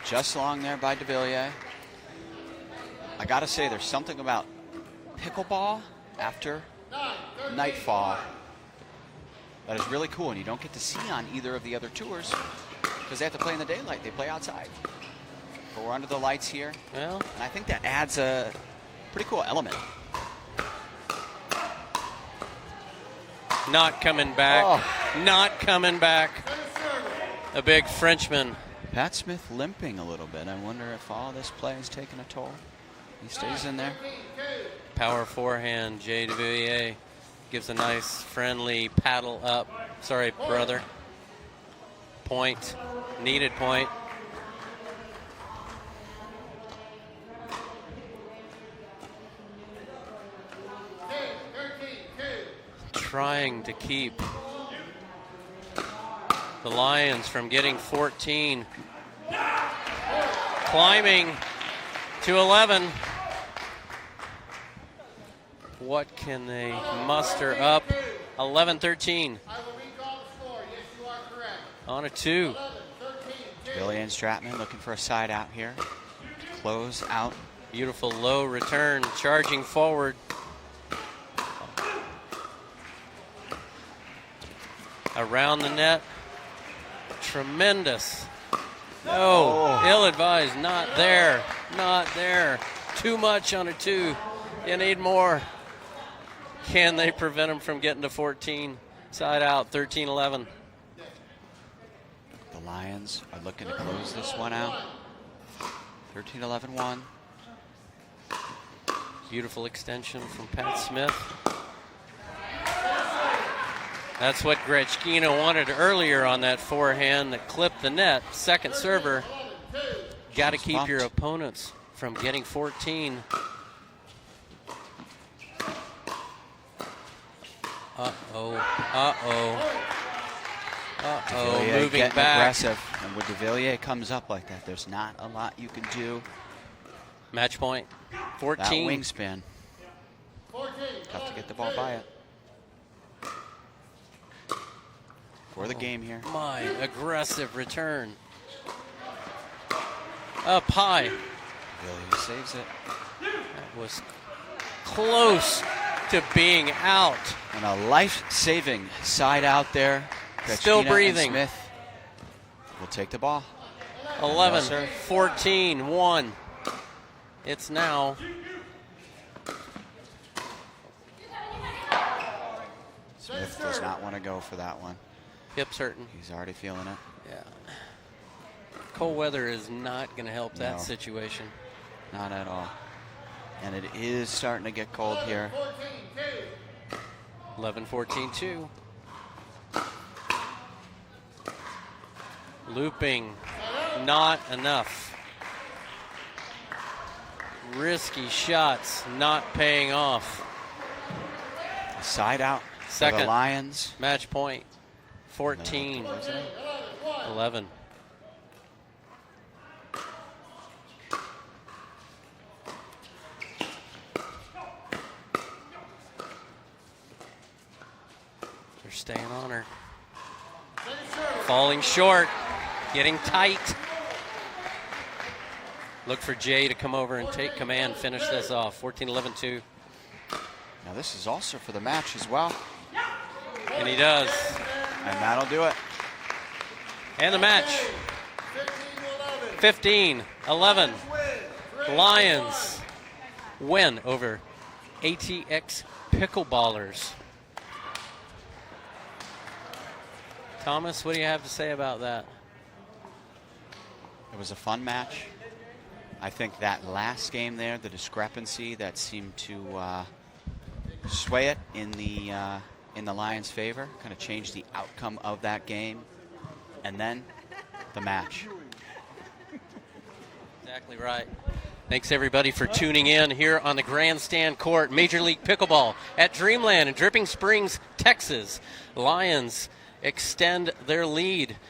Just long there by Devilliers. I gotta say, there's something about pickleball after nightfall that is really cool, and you don't get to see on either of the other tours because they have to play in the daylight. They play outside. But we're under the lights here. Well, and I think that adds a pretty cool element. Not coming back. Oh. Not coming back. A big Frenchman. Pat Smith limping a little bit. I wonder if all this play is taking a toll. He stays in there. Power forehand. Jay Devilliers gives a nice friendly paddle up. Sorry, brother. Point. Needed point. Trying to keep the Lions from getting 14. Climbing to 11. What can they muster up? 11-13. On a 2. Billy and Stratman looking for a side out here. Close out. Beautiful low return, charging forward. Around the net. Tremendous. No, ill-advised. Not there. Not there. Too much on a 2. You need more. Can they prevent them from getting to 14? Side out, 13-11. The Lions are looking to close this one out. 13-11-1. Beautiful extension from Pat Smith. That's what Grechkina wanted earlier on that forehand that clipped the net. Second server. Got to keep your opponents from getting 14. Uh-oh. Uh-oh. Uh-oh. Moving back. Aggressive. And when Devilliers comes up like that, there's not a lot you can do. Match point. 14. That wingspan. Tough to get the ball by it. For the game here. My aggressive return. Up high. Devilliers saves it. That was close to being out. And a life-saving side out there. Grechkina Still breathing. Smith will take the ball. 11, 14, 1. It's now does not want to go for that one. Hips hurting. He's already feeling it. Yeah. Cold weather is not going to help that No. situation. Not at all. And it is starting to get cold here. 11-14-2. Looping, not enough. Risky shots, not paying off. Side out Second. for the Lions. Match point, 14, 11. They're staying on her. Falling short, getting tight. Look for Jay to come over and take command, finish this off. 14-11-2. Now this is also for the match as well. And he does. And that'll do it. And the match. 15-11. Lions win over ATX Pickleballers. Thomas, what do you have to say about that? It was a fun match. I think that last game there, the discrepancy that seemed to sway it in the Lions' favor, kind of changed the outcome of that game. And then the match. Exactly right. Thanks everybody for tuning in here on the Grandstand Court, Major League Pickleball at Dreamland in Dripping Springs, Texas. Lions extend their lead